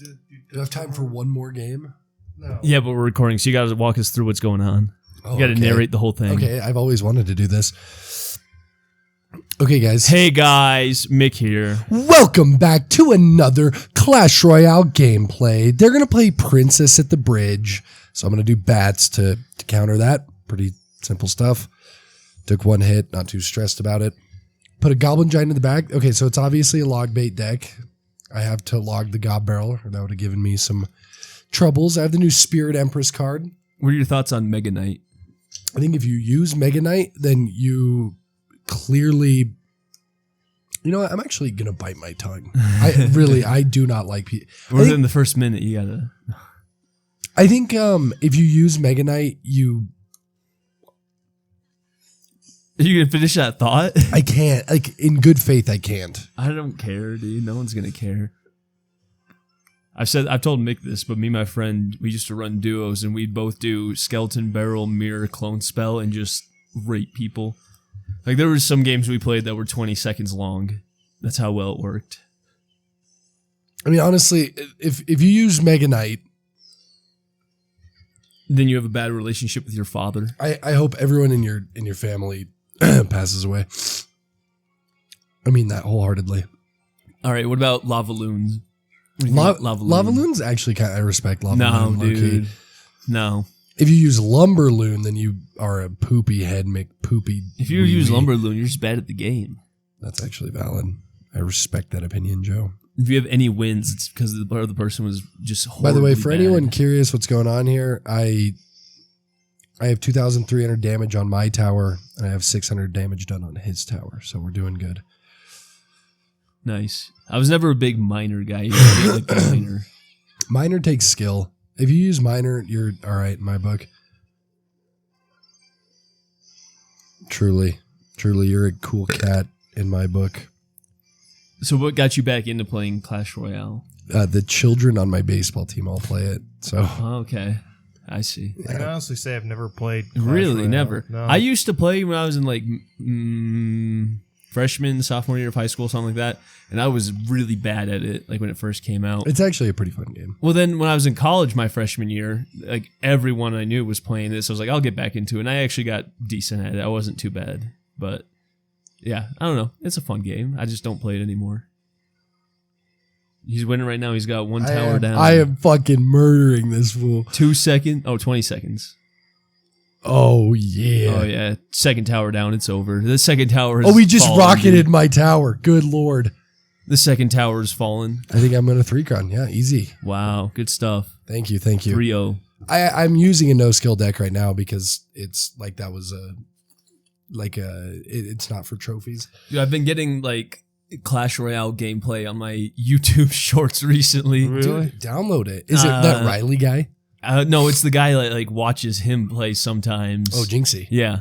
Do you have time for one more game? No. Yeah, but we're recording, so you got to walk us through what's going on. Oh, You got to narrate the whole thing. Okay, I've always wanted to do this. Okay, guys. Hey guys, Mick here. Welcome back to another Clash Royale gameplay. They're going to play Princess at the Bridge. So I'm going to do bats to counter that. Pretty simple stuff. Took one hit, not too stressed about it. Put a Goblin Giant in the back. Okay, so it's obviously a log bait deck. I have to log the Gob Barrel, or that would have given me some troubles. I have the new Spirit Empress card. What are your thoughts on Mega Knight? I think if you use Mega Knight, then you clearly... You know what? I'm actually going to bite my tongue. I do not like... Within the first minute, you got to... I think if you use Mega Knight, you... Are you going to finish that thought? I can't. Like, in good faith, I can't. I don't care, dude. No one's going to care. I've told Mick this, but me and my friend, we used to run duos, and we'd both do Skeleton Barrel, Mirror, Clone Spell, and just rape people. Like, there were some games we played that were 20 seconds long. That's how well it worked. I mean, honestly, if you use Mega Knight... Then you have a bad relationship with your father. I hope everyone in your family passes away. I mean that wholeheartedly. All right, what about Lava Loons? What do you think about Lava Loon's actually kind of... I respect Lava Loon. No, dude. No. If you use Lumber Loon, then you are a poopy head McPoopy. If you use Lumber Loon, you're just bad at the game. That's actually valid. I respect that opinion, Joe. If you have any wins, it's because the other person was just horribly By the way, for bad. anyone curious what's going on here, I have 2,300 damage on my tower, and I have 600 damage done on his tower, so we're doing good. Nice. I was never a big miner guy. You gotta be like the miner. Miner takes skill. If you use Miner, you're all right in my book. Truly, you're a cool cat in my book. So what got you back into playing Clash Royale? The children on my baseball team all play it. So Okay. I see. I can honestly say I've never played Clash Really? Royale. Never. No. I used to play when I was in like freshman, sophomore year of high school, something like that. And I was really bad at it, like when it first came out. it's actually a pretty fun game. Well, then when I was in college my freshman year, like everyone I knew was playing this. I was like, I'll get back into it. And I actually got decent at it. I wasn't too bad. But yeah, I don't know. It's a fun game. I just don't play it anymore. He's winning right now. He's got one tower down. I am fucking murdering this fool. 2 seconds. Oh, 20 seconds. Oh, yeah. Oh, yeah. Second tower down. It's over. The second tower has Oh, we just fallen, rocketed dude. my tower. Good Lord. The second tower has fallen. I think I'm going to 3-con. Yeah, easy. Wow. Good stuff. Thank you. 3-0. I'm using a no-skill deck right now because it's like that was it's not for trophies. Dude, I've been getting like Clash Royale gameplay on my YouTube shorts recently. Dude, download it. Is it that Riley guy? No, it's the guy that like watches him play sometimes. Oh, Jinxie. Yeah.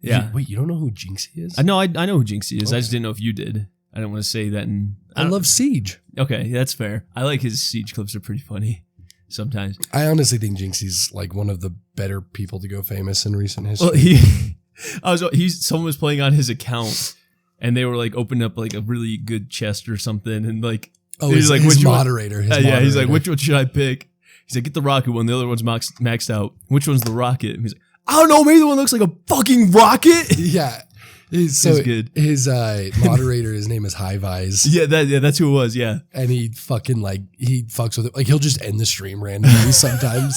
Yeah. Wait, you don't know who Jinxie is? I know who Jinxie is. Okay. I just didn't know if you did. I didn't want to say that. And I love Siege. Okay, that's fair. I like his Siege clips. Are pretty funny sometimes. I honestly think Jinxie's like one of the better people to go famous in recent history. Well, someone was playing on his account, and they were like opening up like a really good chest or something, and like his moderator. He's like, which one should I pick? He's like, get the rocket one. The other one's maxed out. Which one's the rocket? He's like, I don't know. Maybe the one looks like a fucking rocket. Yeah. He's good. His moderator, his name is Highvise. Yeah, that's who it was. Yeah, and he fucking he fucks with it. Like he'll just end the stream randomly sometimes.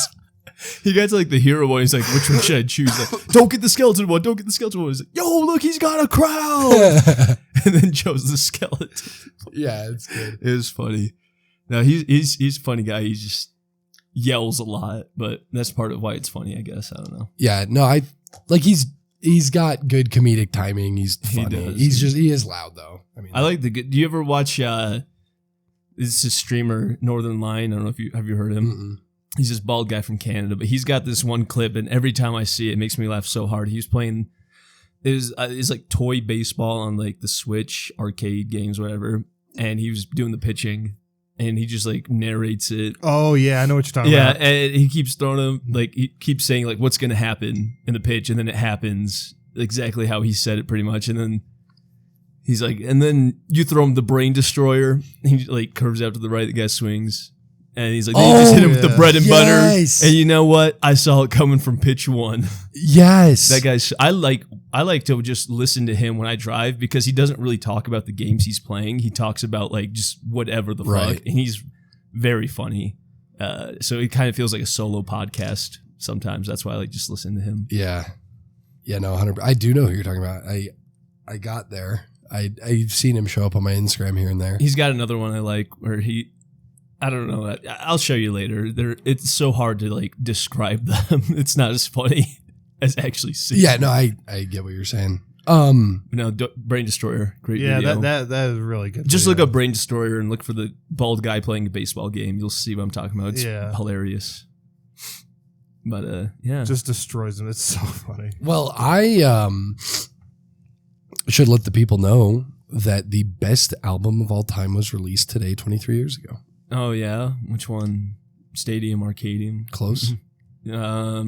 He gets like the hero one. He's like, which one should I choose? Like, don't get the skeleton one. Don't get the skeleton one. He's like, yo, look, he's got a crown. And then chose the skeleton. Yeah, it's good. It was funny. No, he's a funny guy. He just yells a lot, but that's part of why it's funny, I guess. I don't know. Yeah, no, he's got good comedic timing. He's funny. He is loud though. I mean, I like the good. Do you ever watch? This is a streamer, Northern Lion. I don't know if you have heard him. Mm-mm. He's this bald guy from Canada, but he's got this one clip, and every time I see it, it makes me laugh so hard. He was playing is like toy baseball on like the Switch arcade games, whatever, and he was doing the pitching, and he just like narrates it. Oh yeah, I know what you're talking about. Yeah, and he keeps throwing him like he keeps saying like what's going to happen in the pitch, and then it happens exactly how he said it, pretty much, and then he's like, and then you throw him the brain destroyer. He like curves out to the right, the guy swings. And he's like, they just hit him with the bread and butter. Yes. And you know what? I saw it coming from pitch one. Yes. That guy's, I like to just listen to him when I drive because he doesn't really talk about the games he's playing. He talks about like just whatever the fuck. And he's very funny. So it kind of feels like a solo podcast sometimes. That's why I like just listen to him. Yeah. Yeah, no, 100%. I do know who you're talking about. I got there. I've seen him show up on my Instagram here and there. He's got another one I like where I don't know. I'll show you later. It's so hard to like describe them. It's not as funny as actually seeing. Yeah, no, I get what you're saying. Brain Destroyer, great Yeah, video. that is really good. Just video. look up Brain Destroyer and look for the bald guy playing a baseball game. You'll see what I'm talking about. It's hilarious. But yeah, just destroys them. It's so funny. Well, I should let the people know that the best album of all time was released today, 23 years ago. Oh yeah, which one? Stadium Arcadium. Close. I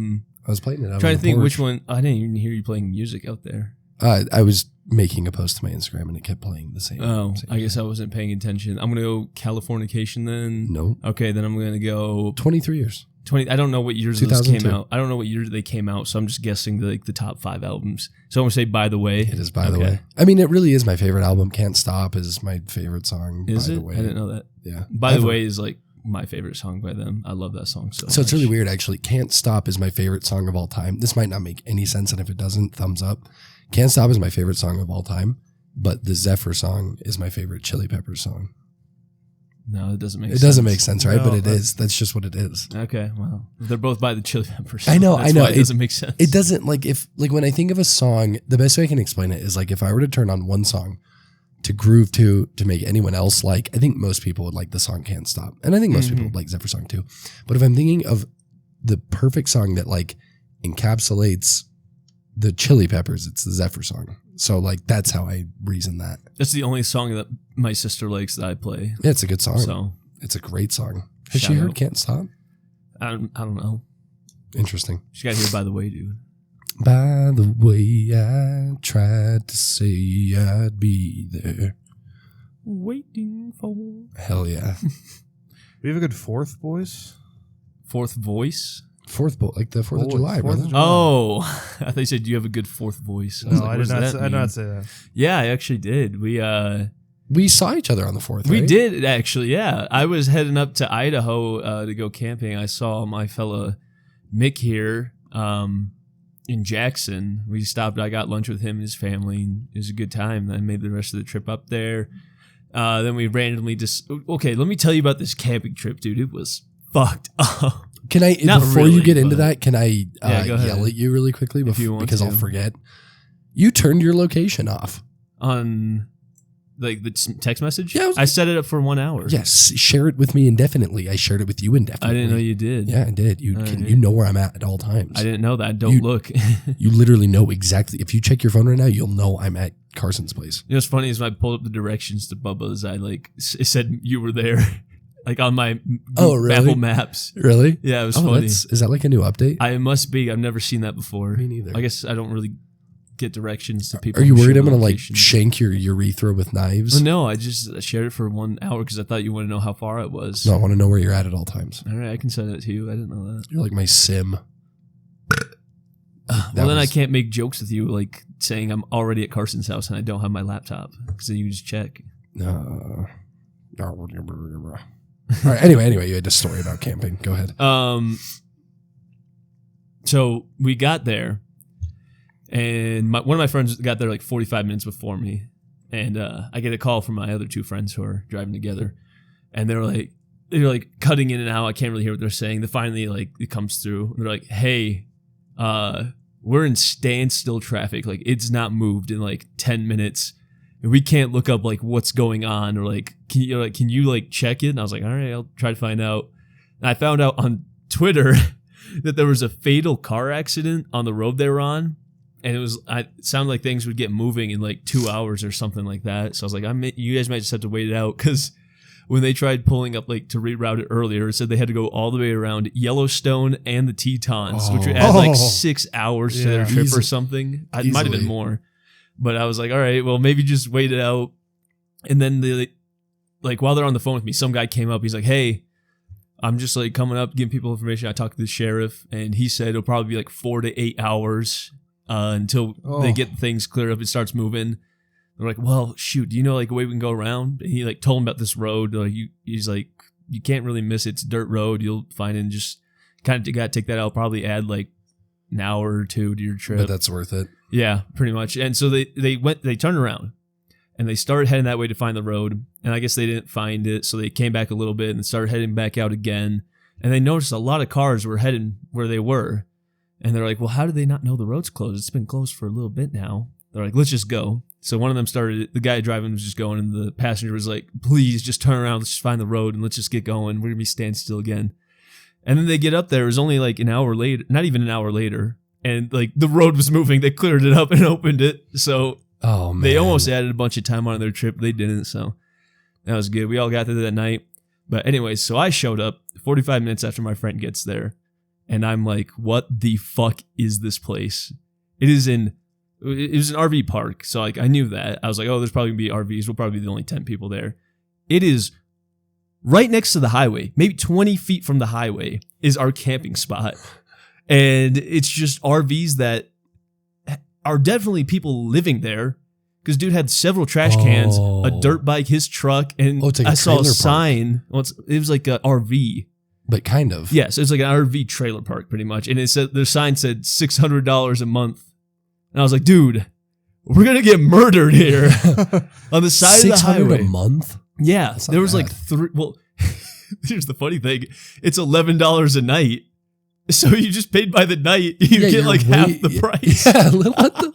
was playing it. I'm trying to think which one. I didn't even hear you playing music out there. I was making a post to my Instagram and it kept playing the same. Oh, I guess I wasn't paying attention. I'm gonna go Californication then. No. Okay, then I'm gonna go 23 years. 20. I don't know what years those came out. I don't know what year they came out, so I'm just guessing the top 5 albums. So I'm gonna say By the Way. It is By the Way. I mean, it really is my favorite album. Can't Stop is my favorite song. Is By it? the Way. I didn't know that. Yeah. By the Way is like my favorite song by them. I love that song so much. It's really weird actually. Can't Stop is my favorite song of all time. This might not make any sense, and if it doesn't, thumbs up. Can't Stop is my favorite song of all time, but the Zephyr song is my favorite Chili Peppers song. No, it doesn't make sense. It doesn't make sense, right? No, but it is. That's just what it is. Okay, well, they're both by the Chili Peppers. I know. Why it doesn't make sense. It doesn't, when I think of a song, the best way I can explain it is like if I were to turn on one song to groove to make anyone else like, I think most people would like the song Can't Stop. And I think most people would like Zephyr song too. But if I'm thinking of the perfect song that like encapsulates the Chili Peppers, it's the Zephyr song. So like that's how I reason that. That's the only song that my sister likes that I play. Yeah, it's a good song. So it's a great song. Has Shout she heard out. Can't Stop? I don't know. Interesting. She got here By the Way, dude. By the way, I tried to say I'd be there. Waiting for Hell yeah. We have a good 4th, boys. 4th voice. Like the 4th of July, 4th brother. of July. Oh, I thought you said you have a good 4th voice. No, like, I what did not. does that I did mean? not say that. Yeah, I actually did. We saw each other on the 4th, We right? did actually, yeah. I was heading up to Idaho to go camping. I saw my fella Mick here in Jackson. We stopped. I got lunch with him and his family. And it was a good time. I made the rest of the trip up there. Then we randomly just... Okay, let me tell you about this camping trip, dude. It was fucked up. Can I, Not before really, you get into but- that, can I Yeah, go ahead. yell at you really quickly If you want because I'll to. forget? You turned your location off. On like the text message? Yeah, I set it up for 1 hour. Yes, share it with me indefinitely. I shared it with you I indefinitely. didn't know you did. Yeah, I did. You Alright. you know where I'm at all times. I didn't know that. Don't You- look. You literally know exactly. If you check your phone right now, you'll know I'm at Carson's place. You know what's funny is when I pulled up the directions to Bubba's, I it said you were there, like on my Oh, really? Apple Maps. Really? Yeah, it was Oh, funny. is that like a new update? I must be. I've never seen that before. Me neither. I guess I don't really get directions to people. Are you who worried share I'm gonna like locations. shank your urethra with knives? Well, no, I just shared it for 1 hour because I thought you want to know how far it was. No, I want to know where you're at all times. All right, I can send it to you. I didn't know that. You're like my sim. Well, then I was- can't make jokes with you, like saying I'm already at Carson's house and I don't have my laptop because then you can just check. All right. Anyway, you had a story about camping. Go ahead. So we got there, and one of my friends got there like 45 minutes before me, and I get a call from my other 2 friends who are driving together, and they're like cutting in and out. I can't really hear what they're saying. They finally it comes through. And they're like, "Hey, we're in standstill traffic. Like it's not moved in like 10 minutes." And we can't look up like what's going on or like can you check it? And I was like, all right, I'll try to find out. And I found out on Twitter that there was a fatal car accident on the road they were on, and it sounded like things would get moving in like 2 hours or something like that. So I was like, you guys might just have to wait it out because when they tried pulling up like to reroute it earlier, it said they had to go all the way around Yellowstone and the Tetons, which would add like 6 hours to their Yeah. trip or Easy- something. It might have been easily. more. But I was like, all right, well, maybe just wait it out. And then while they're on the phone with me, some guy came up. He's like, hey, I'm just like coming up, giving people information. I talked to the sheriff, and he said it'll probably be like 4 to 8 hours until they get things cleared up. It starts moving. They're like, well, shoot, do you know like a way we can go around? And he like told him about this road. Like he's like, you can't really miss it. It's a dirt road. You'll find it and just kind of got to take that out. Probably add like an hour or two to your trip. But that's worth it. Yeah, pretty much. And so they turned around and they started heading that way to find the road. And I guess they didn't find it. So they came back a little bit and started heading back out again. And they noticed a lot of cars were heading where they were. And they're like, well, how did they not know the road's closed? It's been closed for a little bit now. They're like, let's just go. So one of them started, the guy driving was just going, and the passenger was like, please just turn around. Let's just find the road and let's just get going. We're going to be standing still again. And then they get up there. It was only like an hour later, not even an hour later. And like the road was moving. They cleared it up and opened it. So they almost added a bunch of time on their trip. They didn't. So that was good. We all got there that night. But anyways, so I showed up 45 minutes after my friend gets there. And I'm like, what the fuck is this place? It was an RV park. So like I knew that. I was like, oh, there's probably going to be RVs. We'll probably be the only 10 people there. It is right next to the highway. Maybe 20 feet from the highway is our camping spot. And it's just RVs that are definitely people living there. Because dude had several trash cans, a dirt bike, his truck, and like I saw a sign. Well, it was like an RV. But kind of. Yeah, so it's like an RV trailer park pretty much. And it said their sign said $600 a month. And I was like, dude, we're going to get murdered here on the side of the highway. $600 a month? Yeah, there was like three. Well, here's the funny thing. It's $11 a night. So you just paid by the night. You get like half the price. Yeah, what the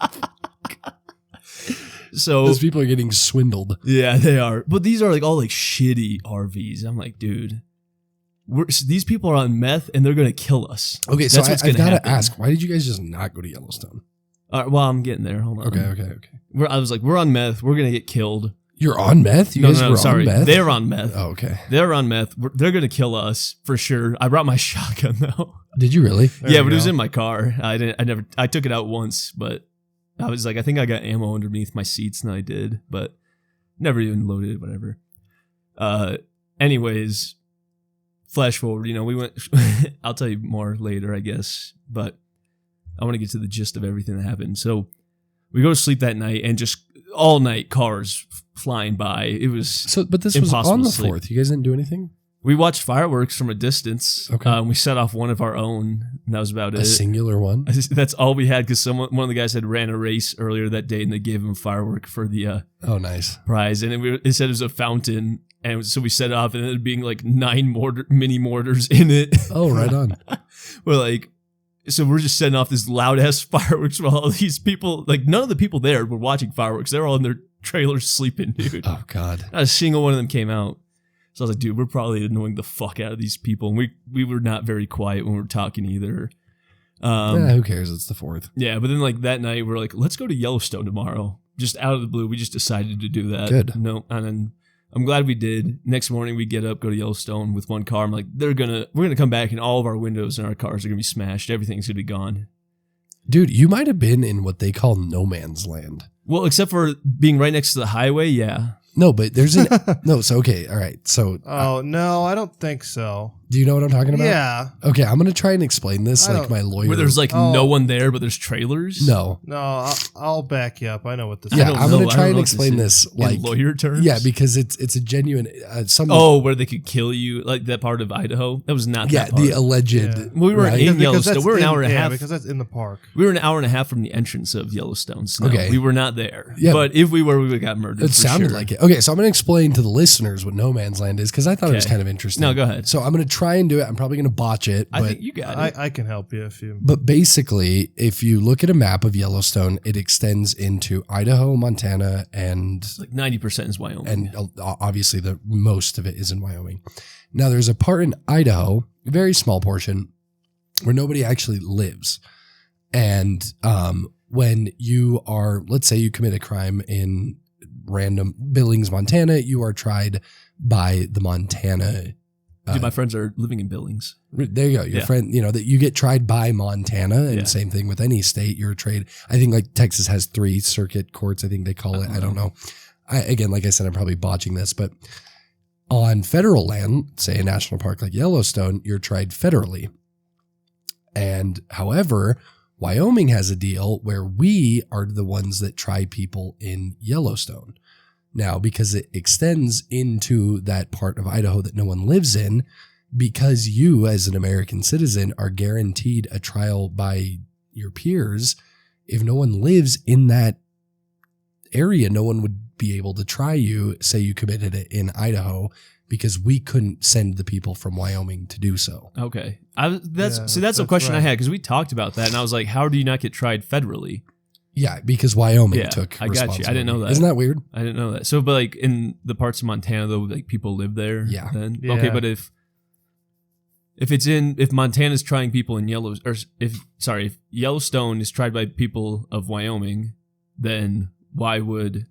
So those people are getting swindled. Yeah, they are. But these are like all like shitty RVs. I'm like, dude, these people are on meth and they're going to kill us. Okay, so I got to ask, why did you guys just not go to Yellowstone? All right, well, I'm getting there. Hold on. Okay. I was like, we're on meth. We're going to get killed. You're on meth? You guys were sorry. on meth? They're on meth. Oh, okay. They're on meth. They're going to kill us for sure. I brought my shotgun though. Did you really? Yeah, but it was in my car. I took it out once, but I was like, I think I got ammo underneath my seats, and I did, but never even loaded it, whatever. Anyways, flash forward, we went, I'll tell you more later, I guess, but I want to get to the gist of everything that happened. So we go to sleep that night, and just all night, cars flying by. It was but this was on the 4th. You guys didn't do anything? We watched fireworks from a distance. Okay. We set off one of our own, and that was about it. A singular one? That's all we had, because one of the guys had ran a race earlier that day, and they gave him a firework for the oh, nice prize. And it said it was a fountain, and so we set off, and it ended up being like 9 mini mortars in it. Oh, right on. We're like, so we're just setting off this loud ass fireworks while all these people, like none of the people there were watching fireworks. They're all in their trailers sleeping, dude. Oh, God. Not a single one of them came out. So I was like, dude, we're probably annoying the fuck out of these people. And we were not very quiet when we were talking either. Who cares? It's the 4th. Yeah, but then like that night, we're like, let's go to Yellowstone tomorrow. Just out of the blue, we just decided to do that. Good. No, and then I'm glad we did. Next morning, we get up, go to Yellowstone with one car. I'm like, we're gonna come back, and all of our windows in our cars are gonna be smashed. Everything's gonna be gone. Dude, you might have been in what they call no man's land. Well, except for being right next to the highway, yeah. No, but there's no. So okay, all right. So no, I don't think so. Do you know what I'm talking about? Yeah. Okay, I'm gonna try and explain this like my lawyer. Where there's like no one there, but there's trailers. No, I'll back you up. I know what this. Yeah, is. I'm gonna try and explain this like in lawyer terms. Yeah, because it's a genuine. Where they could kill you, like that part of Idaho. That was not. Yeah, that part. the alleged. Yeah. We were in Yellowstone. We were an hour and a half because that's in the park. We were an hour and a half from the entrance of Yellowstone. So Okay, we were not there. Yeah, but if we were, we would have got murdered. It sounded like it. Okay, so I'm gonna explain to the listeners what no man's land is, because I thought it was kind of interesting. No, go ahead. So I'm gonna try and do it. I'm probably gonna botch it. I think you got it. I can help you if you. But basically, if you look at a map of Yellowstone, it extends into Idaho, Montana, and like 90% is Wyoming. And obviously, the most of it is in Wyoming. Now, there's a part in Idaho, a very small portion, where nobody actually lives. And when you are, let's say you commit a crime in random Billings, Montana, you are tried by the Montana. Dude, my friends are living in Billings. There you go. Your friend, that you get tried by Montana, and same thing with any state. You're tried. I think like Texas has 3 circuit courts. I think they call it. I don't know. Again, like I said, I'm probably botching this, but On federal land, say a national park like Yellowstone, you're tried federally. And however, Wyoming has a deal where we are the ones that try people in Yellowstone. Now, because it extends into that part of Idaho that no one lives in, because you as an American citizen are guaranteed a trial by your peers, if no one lives in that area, no one would be able to try you, say you committed it in Idaho, because we couldn't send the people from Wyoming to do so. Okay. That's a that's question I right. had because we talked about that and I was like, how do you not get tried federally? Yeah, because Wyoming Yeah, took I got you. I didn't know that. Isn't that weird? I didn't know that. So, but like in the parts of Montana though, like people live there. Yeah. Then Yeah. okay, but if Montana's trying people in if Yellowstone is tried by people of Wyoming, then why would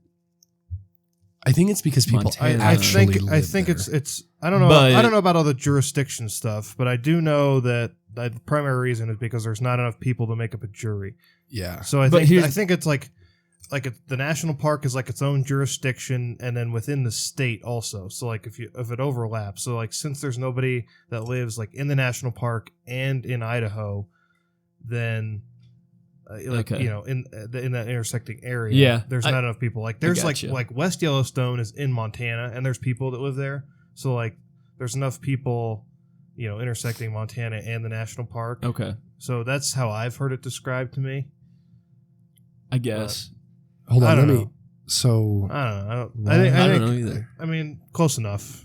I think it's because people Montana. I actually think live there. it's I don't know But- I don't know about all the jurisdiction stuff, but I do know that the primary reason is because there's not enough people to make up a jury. Yeah. So I But think here's- it's like the national park is like its own jurisdiction, and then within the state also. So like if it overlaps, so like since there's nobody that lives like in the national park and in Idaho, then like Okay. you know in that intersecting area, Yeah, there's I- not enough people. Like there's gotcha. like West Yellowstone is in Montana, and there's people that live there. So like there's enough people, you know, intersecting Montana and the national park. Okay. So that's how I've heard it described to me. I guess. Hold I on, don't let me. know. So I don't know. I don't. Well, I, think, I don't think- know either. I mean, close enough.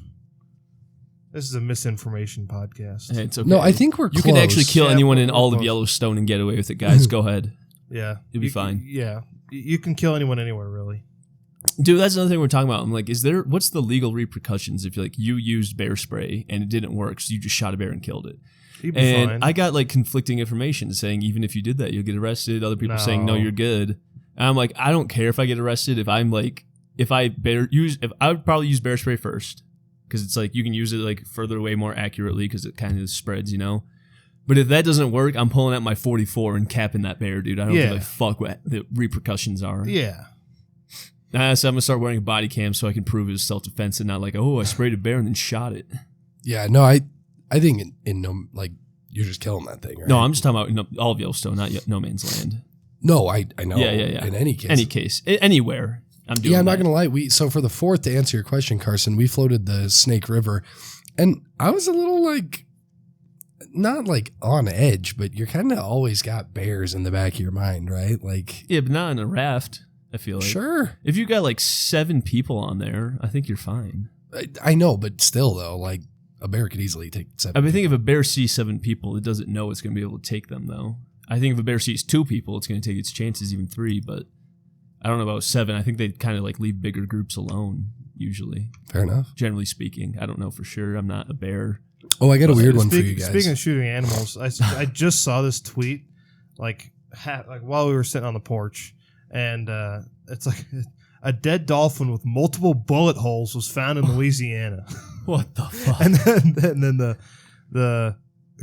This is a misinformation podcast. Hey, it's okay. no, I think we're you close. can actually kill Yeah, anyone in we're all of close. Yellowstone and get away with it, guys. Go ahead. Yeah, You'll be You- fine. Yeah, you can kill anyone anywhere, really. Dude, that's another thing we're talking about. I'm like, what's the legal repercussions if you used bear spray and it didn't work, so you just shot a bear and killed it? You'd be And fine. I got like conflicting information saying even if you did that, you'll get arrested. Other people saying no, No. you're good. And I'm like, I don't care if I get arrested. If I would probably use bear spray first because it's like you can use it like further away more accurately because it kind of spreads, you know. But if that doesn't work, I'm pulling out my 44 and capping that bear, dude. I don't give Yeah. a fuck what the repercussions are. yeah, So I'm gonna start wearing a body cam so I can prove it was self-defense and not like, oh, I sprayed a bear and then shot it. Yeah, no, I think in no, like you're just killing that thing, right? No, I'm just talking about all of Yellowstone, not No Man's Land. No, I know. Yeah. In any case, Any case, anywhere. I'm doing. yeah, I'm not that. gonna lie. So for the 4th, to answer your question, Carson, we floated the Snake River, and I was a little like, not like on edge, but you're kind of always got bears in the back of your mind, right? Like, Yeah, but not in a raft. I feel like. sure, If you got like 7 people on there, I think you're fine. I know, but still though, like a bear could easily take 7. I mean, I think if a bear sees 7 people, it doesn't know it's going to be able to take them, though. I think if a bear sees 2 people, it's going to take its chances, even 3. But I don't know about 7. I think they kind of like leave bigger groups alone, usually. Fair enough. Generally speaking, I don't know for sure. I'm not a bear. Oh, I got a weird one for Speak- you guys. Speaking of shooting animals, I just saw this tweet like while we were sitting on the porch, and it's like a dead dolphin with multiple bullet holes was found in Louisiana. What the fuck? and then the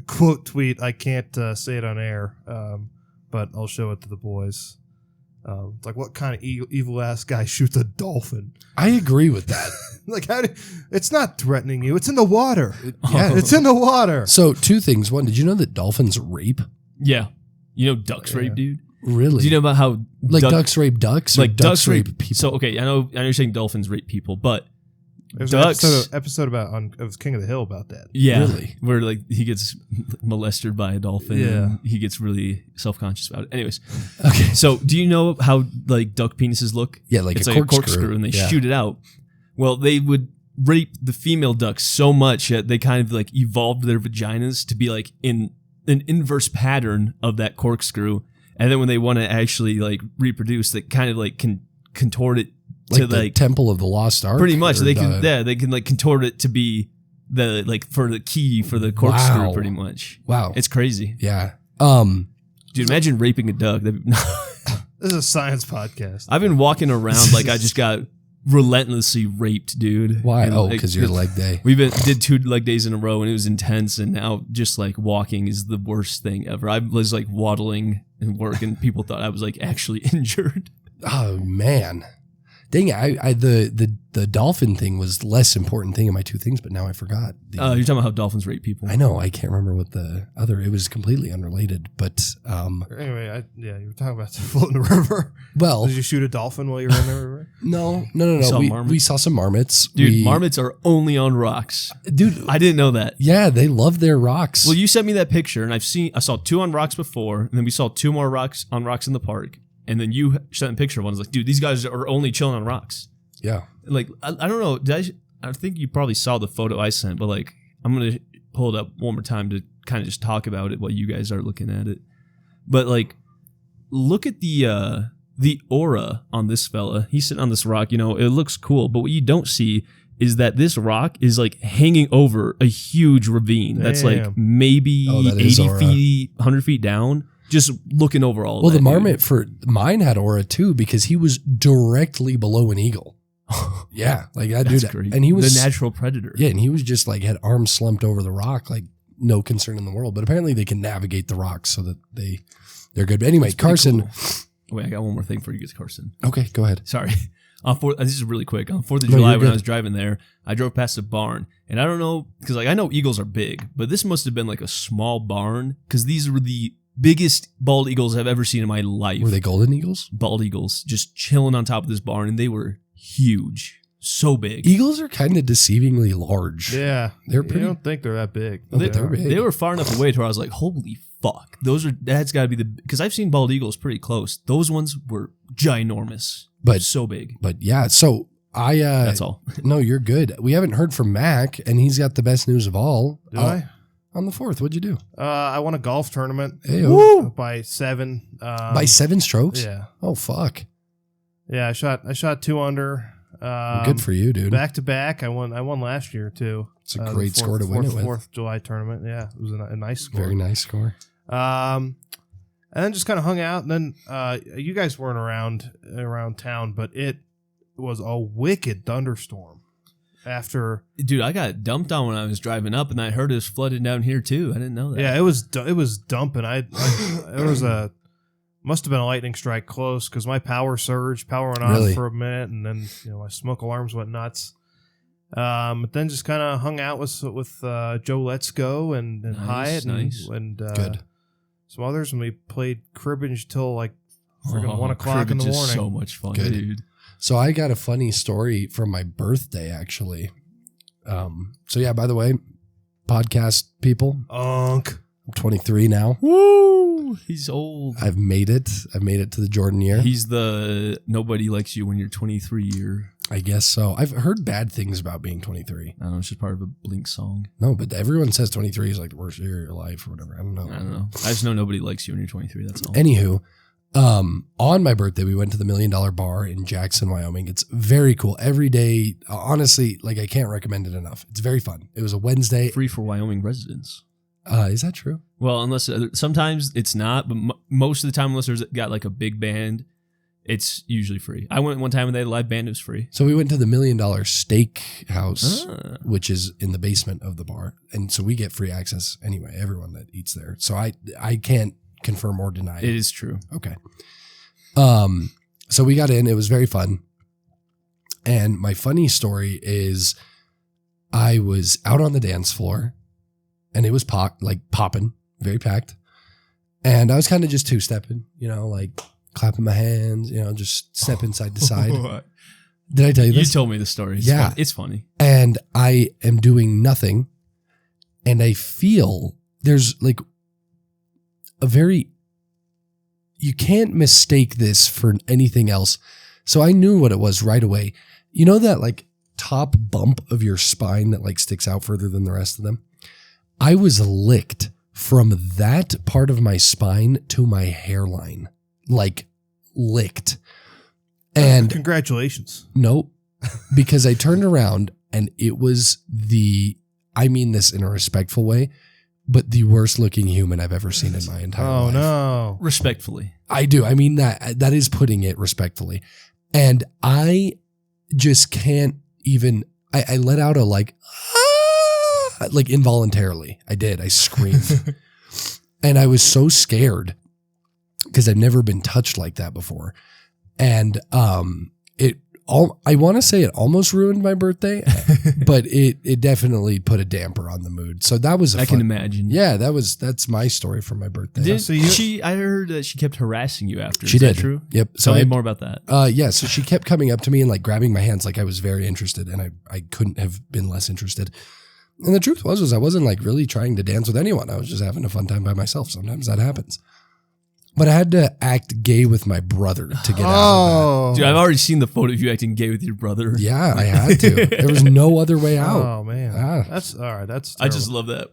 quote tweet, I can't say it on air, but I'll show it to the boys. It's like, what kind of evil ass guy shoots a dolphin? I agree with that. Like, it's not threatening you. It's in the water. Yeah. It's in the water. So 2 things. One, did you know that dolphins rape? Yeah. You know ducks Yeah. rape, dude? Really? Do you know about how like ducks rape ducks? Or like ducks ducks rape people? So okay, I know you're saying dolphins rape people, but There's ducks. an episode of King of the Hill about that. Yeah, Really? where like he gets molested by a dolphin. Yeah. and he gets really self-conscious about it. Anyways, Okay. so do you know how like duck penises look? Yeah, like It's a like corkscrew. a corkscrew, and they Yeah. shoot it out. Well, they would rape the female ducks so much that they kind of like evolved their vaginas to be like in an inverse pattern of that corkscrew, and then when they want to actually like reproduce, they kind of like can contort it Like to the like Temple of the Lost Ark. pretty much or they can the- yeah they can like contort it to be the like for the key for the corkscrew Wow. pretty much. Wow. It's crazy. Yeah. Dude, imagine raping a duck. This is a science podcast. I've been walking around like I just got relentlessly raped, dude. Why? And, Oh, like, because your leg day. We did 2 leg days in a row and it was intense, and now just like walking is the worst thing ever. I was like waddling and work and people thought I was like actually injured. Oh man. Dang it, the dolphin thing was less important thing in my two things, but now I forgot. You're talking about how dolphins rate people. I know, I can't remember what the other, it was completely unrelated, but Anyway, you were talking about floating the river. well, Did you shoot a dolphin while you were in the river? no. saw We marmots? saw some marmots. Dude, marmots are only on rocks. Dude, I didn't know that. yeah, they love their rocks. Well, you sent me that picture, and I saw 2 on rocks before, and then we saw 2 more rocks in the park, and then you sent a picture of one. I was like, dude, these guys are only chilling on rocks. yeah. Like, I don't know. I think you probably saw the photo I sent, but like, I'm gonna pull it up one more time to kind of just talk about it while you guys are looking at it. But like, look at the aura on this fella. He's sitting on this rock. You know, it looks cool, but what you don't see is that this rock is like hanging over a huge ravine that's like Damn. maybe that is 80 aura. feet, 100 feet down, just looking over all. Well, of that, the marmot for mine had aura too because he was directly below an eagle. Yeah, like that That's dude, great. and he was the natural predator. Yeah, and he was just like had arms slumped over the rock, like no concern in the world. But apparently, they can navigate the rocks so that they're good. But anyway, That's pretty Carson. cool. Wait, I got one more thing for you guys, Carson. Okay, go ahead. Sorry. This is really quick. On 4th of No, July, you're when I good. was driving there, I drove past a barn, and I don't know because like I know eagles are big, but this must have been like a small barn because these were the biggest bald eagles I've ever seen in my life. Were they golden eagles? Bald eagles just chilling on top of this barn, and they were huge, so big. Eagles are kind of deceivingly large. Yeah, They're pretty- You don't think they're that big? Oh, They- they're big. They were far enough away to where I was like, "Holy fuck!" That's got to be the because I've seen bald eagles pretty close. Those ones were ginormous, But- so big. But yeah, so I That's all. no, you're good. We haven't heard from Mac, and he's got the best news of all. Do I? On the 4th, what'd you do? I won a golf tournament Hey-o. by 7. By 7 strokes? Yeah, Oh fuck! yeah. I shot 2 under. Good for you, dude. Back to back. I won last year too. It's a The great score to win it with. 4th July tournament. Yeah, it was a nice score. Very nice score. And then just kind of hung out. And then you guys weren't around town, but it was a wicked thunderstorm. After Dude, I got dumped on when I was driving up, and I heard it was flooded down here too. I didn't know that. yeah, it was dumping. It was must have been a lightning strike close because my power went off Really? for a minute, and then my smoke alarms went nuts. But then just kind of hung out with Joe Let's Go and Nice, Hyatt nice. and Good. some others, and we played cribbage till like freaking 1 o'clock in cribbage the is morning. so much fun, Good. dude. So I got a funny story from my birthday, actually. So yeah, by the way, podcast people, Unk. I'm 23 now. Woo! He's old. I've made it. I've made it to the Jordan year. He's the nobody likes you when you're 23 year. I guess so. I've heard bad things about being 23. I don't know. It's just part of a Blink song. No, but everyone says 23 is like the worst year of your life or whatever. I don't know. I don't know. I just know nobody likes you when you're 23. That's all. Anywho, on my birthday, we went to the $1 Million Bar in Jackson, Wyoming. It's very cool. Every day, honestly, like I can't recommend it enough. It's very fun. It was a Wednesday. Free for Wyoming residents. Is that true? Well, unless sometimes it's not, but most of the time, unless there's got like a big band, it's usually free. I went one time and they had a live band. It was free. So we went to the $1 Million Steak House, Ah. which is in the basement of the bar, and so we get free access anyway. Everyone that eats there. So I can't confirm or deny It it. is true. Okay. So we got in. It was very fun. And my funny story is, I was out on the dance floor, and it was popping, very packed. And I was kind of just 2-stepping, like clapping my hands, just stepping side to side. Did I tell you You this? told me the story. It's Yeah. funny. It's funny. And I am doing nothing, and I feel there's like you can't mistake this for anything else. So I knew what it was right away. You know that like top bump of your spine that like sticks out further than the rest of them? I was licked from that part of my spine to my hairline, like licked. And Congratulations. nope, because I turned around and it was I mean this in a respectful way, but the worst looking human I've ever seen in my entire Oh life. no. Respectfully. I do. I mean that is putting it respectfully. And I just can't even, I let out a like involuntarily. I did. I screamed. And I was so scared because I've never been touched like that before. And it I want to say it almost ruined my birthday, but it definitely put a damper on the mood. So that was I can imagine. Yeah, that's my story for my birthday. I heard that she kept harassing you after. She Is did. that true? Yep. Tell me more about that. Yeah, so she kept coming up to me and like grabbing my hands like I was very interested, and I couldn't have been less interested. And the truth was I wasn't like really trying to dance with anyone. I was just having a fun time by myself. Sometimes that happens. But I had to act gay with my brother to get out of Dude, I've already seen the photo of you acting gay with your brother. that. Yeah, I had to. There was no other way out. Oh man, that's all right. That's I just love that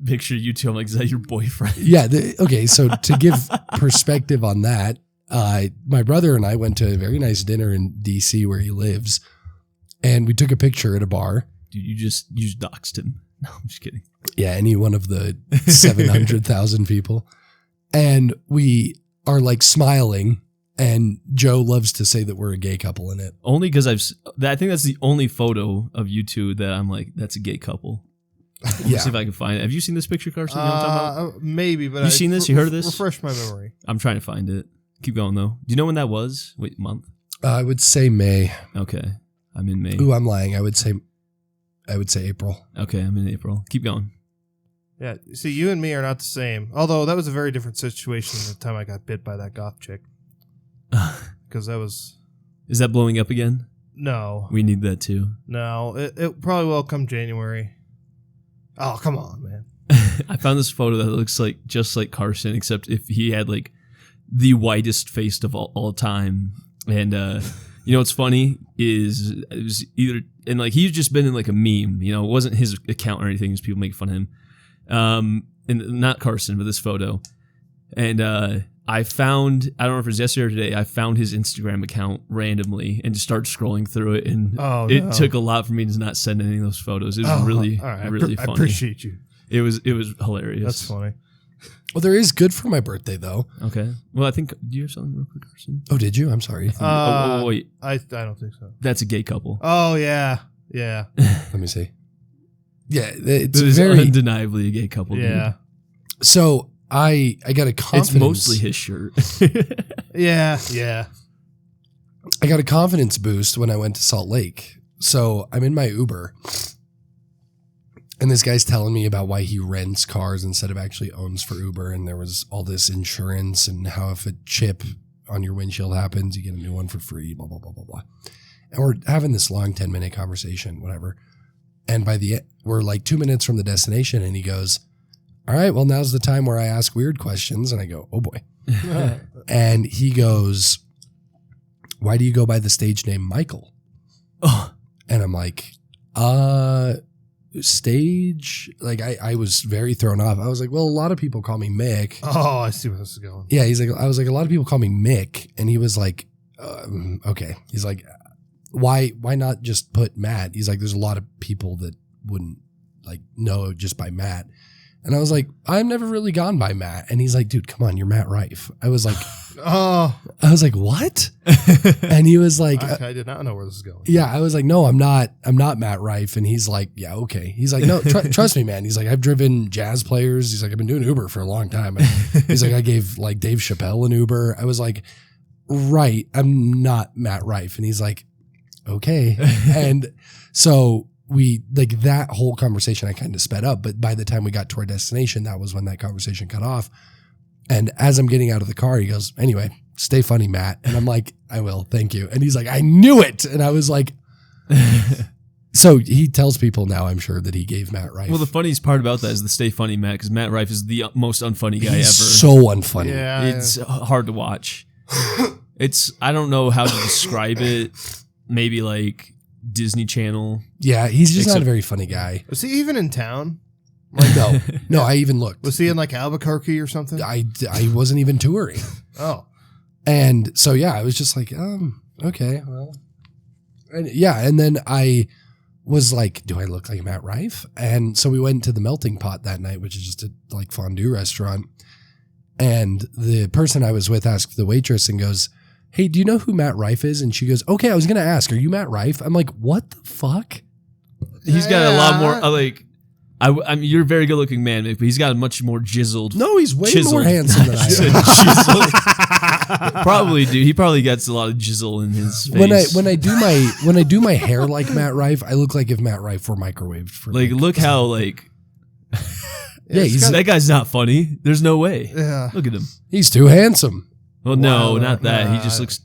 picture of you two. I'm like, is that your boyfriend? Yeah. Okay. So to give perspective on that, my brother and I went to a very nice dinner in DC where he lives, and we took a picture at a bar. Dude, you just doxed him. No, I'm just kidding. Yeah, any one of the 700,000 people. And we are like smiling, and Joe loves to say that we're a gay couple in it. Only because I think that's the only photo of you two that I'm like, that's a gay couple. Let me see if I can find it. Have you seen this picture, Carson? You know what I'm talking about? Maybe, but you seen this? You heard of this? Refresh my memory. I'm trying to find it. Keep going though. Do you know when that was? Wait, month? I would say May. Okay, I'm in May. Ooh, I'm lying. I would say April. Okay, I'm in April. Keep going. Yeah, see, you and me are not the same. Although that was a very different situation than the time I got bit by that goth chick. Because that was... Is that blowing up again? No. We need that too. No, it probably will come January. Oh, come on, man. I found this photo that looks like just like Carson, except if he had like the whitest face of all time. And you know what's funny is it was either... And like he's just been in like a meme. You know, it wasn't his account or anything. It was people making fun of him. And not Carson, but this photo. And I found, I don't know if it was yesterday or today, I found his Instagram account randomly and just started scrolling through it. And it took a lot for me to not send any of those photos. It was really funny. I appreciate you. It was hilarious. That's funny. Well, there is good for my birthday though. Okay. Well, I think, do you have something real quick, Carson? Oh, did you? I'm sorry. Wait. I don't think so. That's a gay couple. Oh, yeah. Yeah. Let me see. Yeah, it's It is very undeniably a gay couple. Yeah. Dude. So I got a confidence. It's mostly his shirt. Yeah. I got a confidence boost when I went to Salt Lake. So I'm in my Uber, and this guy's telling me about why he rents cars instead of actually owns for Uber. And there was all this insurance and how if a chip on your windshield happens, you get a new one for free, blah, blah, blah, blah, blah. And we're having this long 10-minute conversation, whatever. And we're like 2 minutes from the destination, and he goes, all right, well, now's the time where I ask weird questions. And I go, oh boy. And he goes, why do you go by the stage name Michael? Oh. And I'm like, stage? Like, I was very thrown off. I was like, well, a lot of people call me Mick. Oh, I see where this is going. Yeah, I was like, a lot of people call me Mick. And he was like, okay. He's like, why not just put Matt? He's like, there's a lot of people that wouldn't like know just by Matt. And I was like, I've never really gone by Matt. And he's like, dude, come on, you're Matt Rife. I was like, what? And he was like, I did not know where this is going. yeah, I was like, no, I'm not Matt Rife. And he's like, yeah, okay. He's like, no, trust me, man. He's like, I've driven jazz players. He's like, I've been doing Uber for a long time. And he's like, I gave like Dave Chappelle an Uber. I was like, right, I'm not Matt Rife. And he's like, okay. And so we like that whole conversation I kind of sped up, but by the time we got to our destination, that was when that conversation cut off. And as I'm getting out of the car, he goes, anyway, stay funny, Matt. And I'm like, I will, thank you. And he's like, I knew it. And I was like, so he tells people now, I'm sure, that he gave Matt Rife. Well, the funniest part about that is the stay funny Matt, because Matt Rife is the most unfunny guy He's ever. so unfunny. Yeah. It's hard to watch. I don't know how to describe it. Maybe like Disney Channel. Yeah, he's just not a very funny guy. Was he even in town? Like, no, I even looked. Was he in like Albuquerque or something? I wasn't even touring. Oh. And so, yeah, I was just like, okay, well. And then I was like, do I look like Matt Rife? And so we went to the Melting Pot that night, which is just a like fondue restaurant. And the person I was with asked the waitress and goes, hey, do you know who Matt Rife is? And she goes, okay, I was going to ask, are you Matt Rife? I'm like, what the fuck? He's got a lot more, I mean, you're a very good looking man, Mick, but he's got a much more chiseled. No, he's way Chiseled. more handsome than I Said am. chiseled. Probably, dude. He probably gets a lot of jizzle in his face. When I do my hair like Matt Rife, I look like if Matt Rife were microwaved for like, Mick. look how like. Yeah, that guy's not funny. There's no way. Yeah. Look at him. he's too handsome. Well, no, Wow, not that. He nah. just looks.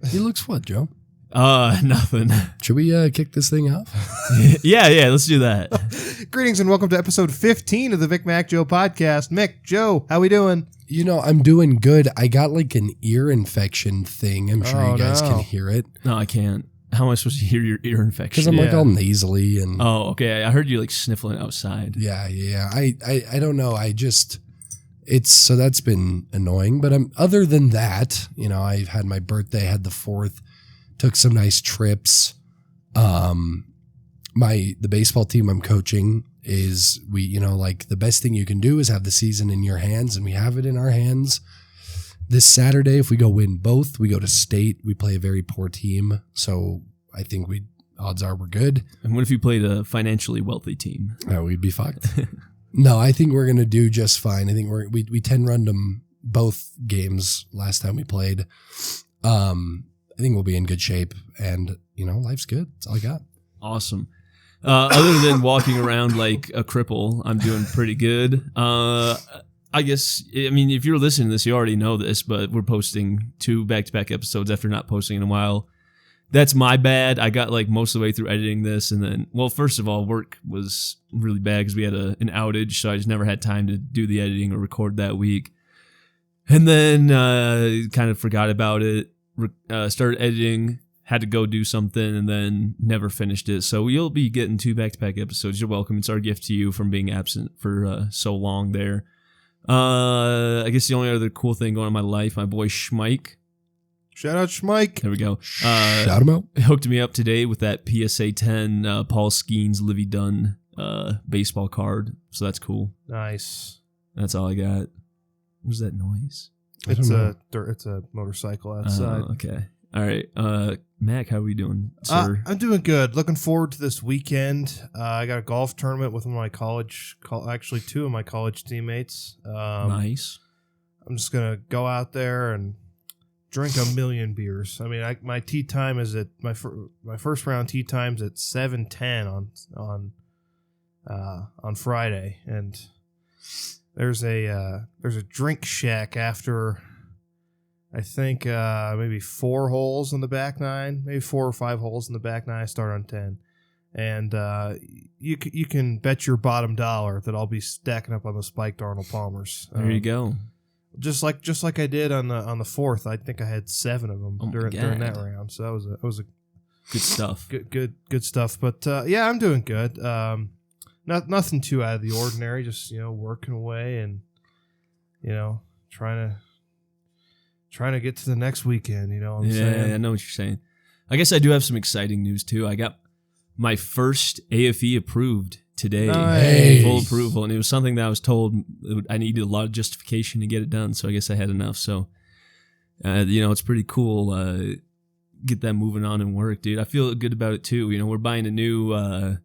He looks what, Joe? Nothing. Should we kick this thing off? yeah, let's do that. Greetings and welcome to episode 15 of the Vic Mac Joe podcast. Mick, Joe, how we doing? You know, I'm doing good. I got like an ear infection thing. I'm sure you guys can hear it. No, I can't. How am I supposed to hear your ear infection? Because I'm like all nasally and Oh, okay. I heard you like sniffling outside. yeah. I don't know. So that's been annoying. But other than that, you know, I've had my birthday, had the 4th, took some nice trips. The baseball team I'm coaching is like the best thing you can do is have the season in your hands, and we have it in our hands. This Saturday, if we go win both, we go to state. We play a very poor team, so I think odds are we're good. And what if you played a financially wealthy team? We'd be fucked. No, I think we're gonna do just fine. I think we 10-runned them both games last time we played. I think we'll be in good shape, and life's good. That's all I got. Awesome. Other than walking around like a cripple, I'm doing pretty good. I guess, I mean, if you're listening to this, you already know this, but we're posting 2 back-to-back episodes after not posting in a while. That's my bad. I got like most of the way through editing this, and then, well, first of all, work was really bad because we had an outage, so I just never had time to do the editing or record that week. And then kind of forgot about it, started editing, had to go do something, and then never finished it. So you'll be getting 2 back-to-back episodes. You're welcome. It's our gift to you from being absent for so long there. I guess the only other cool thing going on in my life, my boy Schmike. Shout out Schmike. There we go. Shout him out. Hooked me up today with that PSA 10 Paul Skeens Livy Dunn baseball card. So that's cool. Nice. That's all I got. What was that noise? It's a motorcycle outside. Okay. All right. Mac, how are we doing, sir? I'm doing good. Looking forward to this weekend. I got a golf tournament with one of my actually 2 of my college teammates. Nice. I'm just going to go out there and drink a million beers. I mean, my tee time is at my first round tee time's at 7:10 on Friday, and there's a drink shack after I think maybe 4 holes in the back 9, maybe 4 or 5 holes in the back 9. I start on 10, and you can bet your bottom dollar that I'll be stacking up on the spiked Arnold Palmers. There you go. Just like I did on the 4th. I think I had 7 of them during that round. So that was a good stuff. Good stuff. But yeah, I'm doing good. Nothing too out of the ordinary. Just working away and trying to get to the next weekend. You know what I'm saying? Yeah, I know what you're saying. I guess I do have some exciting news too. I got my first AFE approved today, Nice. full approval, and it was something that I was told I needed a lot of justification to get it done. So I guess I had enough. So it's pretty cool. Get that moving on and work, dude. I feel good about it too. We're buying a new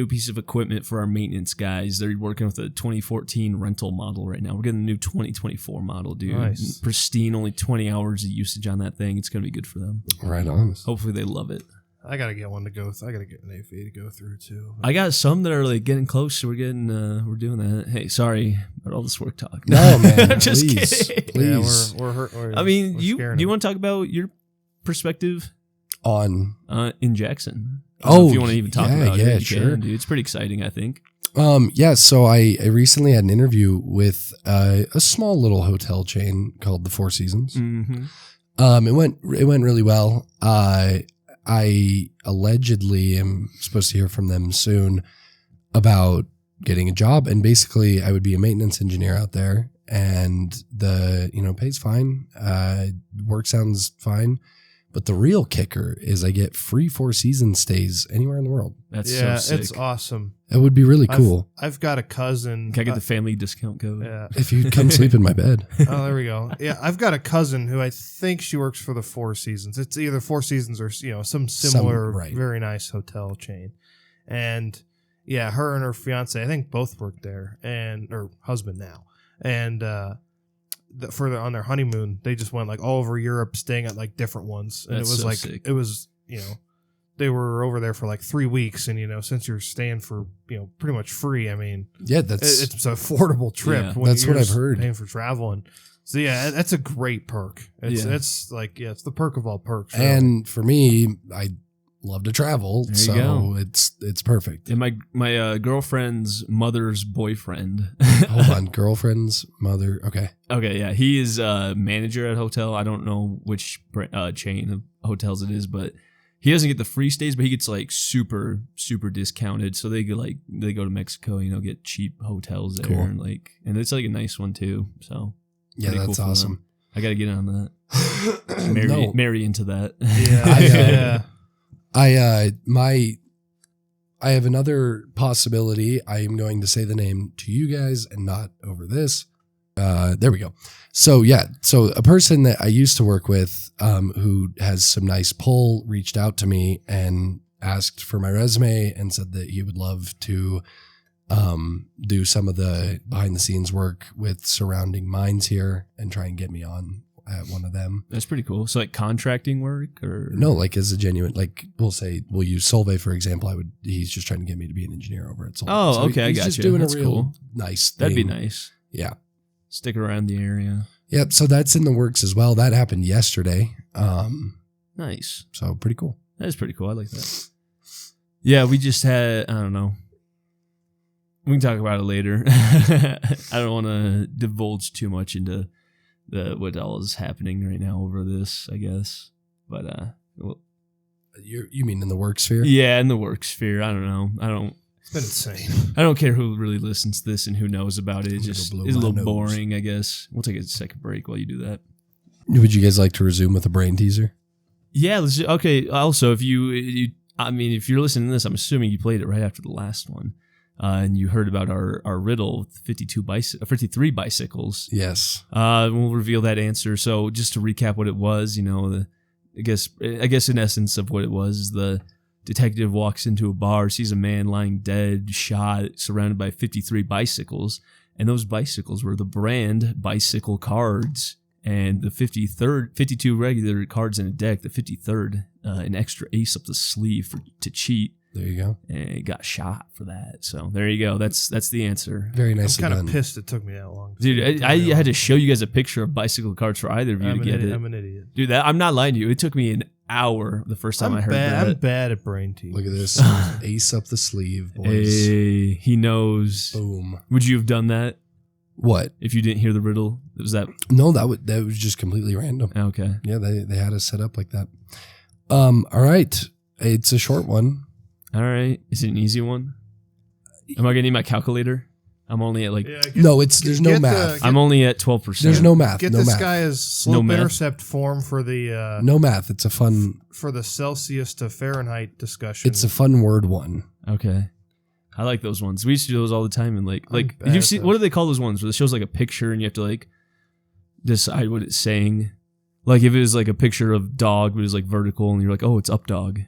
piece of equipment for our maintenance guys. They're working with a 2014 rental model right now. We're getting a new 2024 model, dude. Nice. Pristine, only 20 hours of usage on that thing. It's gonna be good for them. Right on. Hopefully they love it. I gotta get one to go. I gotta get an AFE to go through too. I got some that are like getting close, so we're doing that. Hey, sorry about all this work talk. No, man. I'm just please, kidding. please. Yeah, we're hurt. I mean, we're do scaring you them. want to talk about your perspective On. in Jackson? I don't know if you want to even talk about it. yeah, You sure. can, dude. It's pretty exciting, I think. Yeah, so I recently had an interview with a small little hotel chain called the Four Seasons. Mm-hmm. It went really well. I allegedly am supposed to hear from them soon about getting a job, and basically I would be a maintenance engineer out there, and the pay's fine. Work sounds fine. But the real kicker is I get free 4 Seasons stays anywhere in the world. That's Yeah, so sick. it's awesome. That would be really cool. I've got a cousin. Can I get the family discount code? Yeah. If you come sleep in my bed. Oh, there we go. Yeah, I've got a cousin who I think she works for the Four Seasons. It's either Four Seasons or some similar, right. very nice hotel chain. And Yeah, her and her fiance, I think both worked there, and her husband now. And on their honeymoon, they just went like all over Europe, staying at like different ones. And That's it was so like sick. it was, they were over there for like 3 weeks, and since you're staying for pretty much free, I mean, Yeah, that's it's an affordable trip. Yeah. when That's you're what I've just heard. Paying for travel, and so yeah, that's a great perk. It's Yeah. it's like it's the perk of all perks. really. and for me, I love to travel, There you so go. it's perfect. And my girlfriend's mother's boyfriend. Hold on, girlfriend's mother. Okay, Okay, yeah, he is a manager at a hotel. I don't know which chain of hotels it is, but he doesn't get the free stays, but he gets like super discounted. So they go to Mexico, get cheap hotels there, Cool. and it's like a nice one too. So yeah, pretty cool that's for them. awesome. I got to get on that. No, Marry into that. yeah, I have another possibility. I am going to say the name to you guys and not over this. There we go. So a person that I used to work with, who has some nice pull, reached out to me and asked for my resume and said that he would love to do some of the behind the scenes work with surrounding mines here and try and get me on at one of them. That's pretty cool. So like contracting work or No, like as a genuine, like we'll use Solvay for example. He's just trying to get me to be an engineer over at Solvay. Oh, So okay, I he's got just you. doing That's a real cool. nice thing. That'd be nice. Yeah. Stick around the area. Yep. So that's in the works as well. That happened yesterday. Nice. So pretty cool. That is pretty cool. I like that. Yeah, we just had, I don't know. We can talk about it later. I don't want to divulge too much into what all is happening right now over this, I guess. But well, You mean in the work sphere? yeah, in the work sphere. I don't know. it's been insane. I don't care who really listens to this and who knows about it. It I'm gonna just go blow is a my little nose. boring, I guess. We'll take a second break while you do that. Would you guys like to resume with a brain teaser? Yeah, okay. Also, if if you're listening to this, I'm assuming you played it right after the last one, and you heard about our riddle, 53 bicycles. Yes. We'll reveal that answer. So just to recap what it was, I guess in essence of what it was is the detective walks into a bar, sees a man lying dead, shot, surrounded by 53 bicycles, and those bicycles were the brand Bicycle Cards. And the 52 regular cards in a deck, the 53rd, an extra ace up the sleeve to cheat, There you go. and he got shot for that. So there you go. That's the answer. Very I'm nicely kind done. of pissed it took me that long. Dude, I had to show you guys a picture of bicycle cards for either of you I'm to an get idiot. it. I'm an idiot. Dude, I'm not lying to you. It took me an hour the first time I heard I'm that. bad at brain teeth. Look at this. Ace up the sleeve, boys. Hey, he knows. Boom. Would you have done that What? if you didn't hear the riddle? Was that No, that was just completely random. okay? Yeah, they had us set up like that. All right. It's a short one. All right. Is it an easy one? Am I gonna need my calculator? I'm only at like Yeah, No, there's no get math. I'm only at 12%. There's no math. Get No this math. guy his slope math. intercept form for the No math. It's a fun. for the Celsius to Fahrenheit discussion. It's a fun word one. Okay. I like those ones. We used to do those all the time. And like bad you at see, those. what do they call those ones where it shows like a picture and you have to like decide what it's saying? Like if it was like a picture of dog, but it was like vertical, and you're like, oh, it's up dog.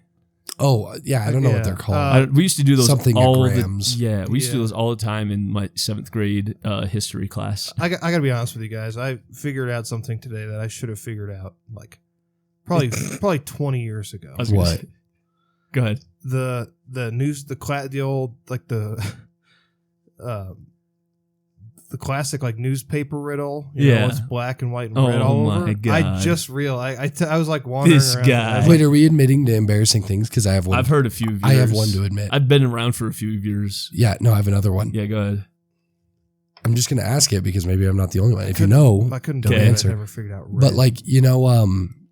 Oh, yeah. I don't know Yeah. what they're called. We used to do those something all grams. we used to do Yeah. those all the time in my 7th grade history class. I gotta be honest with you guys. I figured out something today that I should have figured out like probably 20 years ago. I was gonna What? say- Go ahead. The old like the classic like newspaper riddle. You know, Yeah. it's black and white and Oh red all my over. God. I just realized. I was like wandering This around. guy. Wait, are we admitting to embarrassing things? Because I have one. I've heard a few of yours. I have one to admit. I've been around for a few years. Yeah, no, I have another one. Yeah, go ahead. I'm just going to ask it because maybe I'm not the only one. If you know, I couldn't don't do it. answer. I never figured out. but red. like,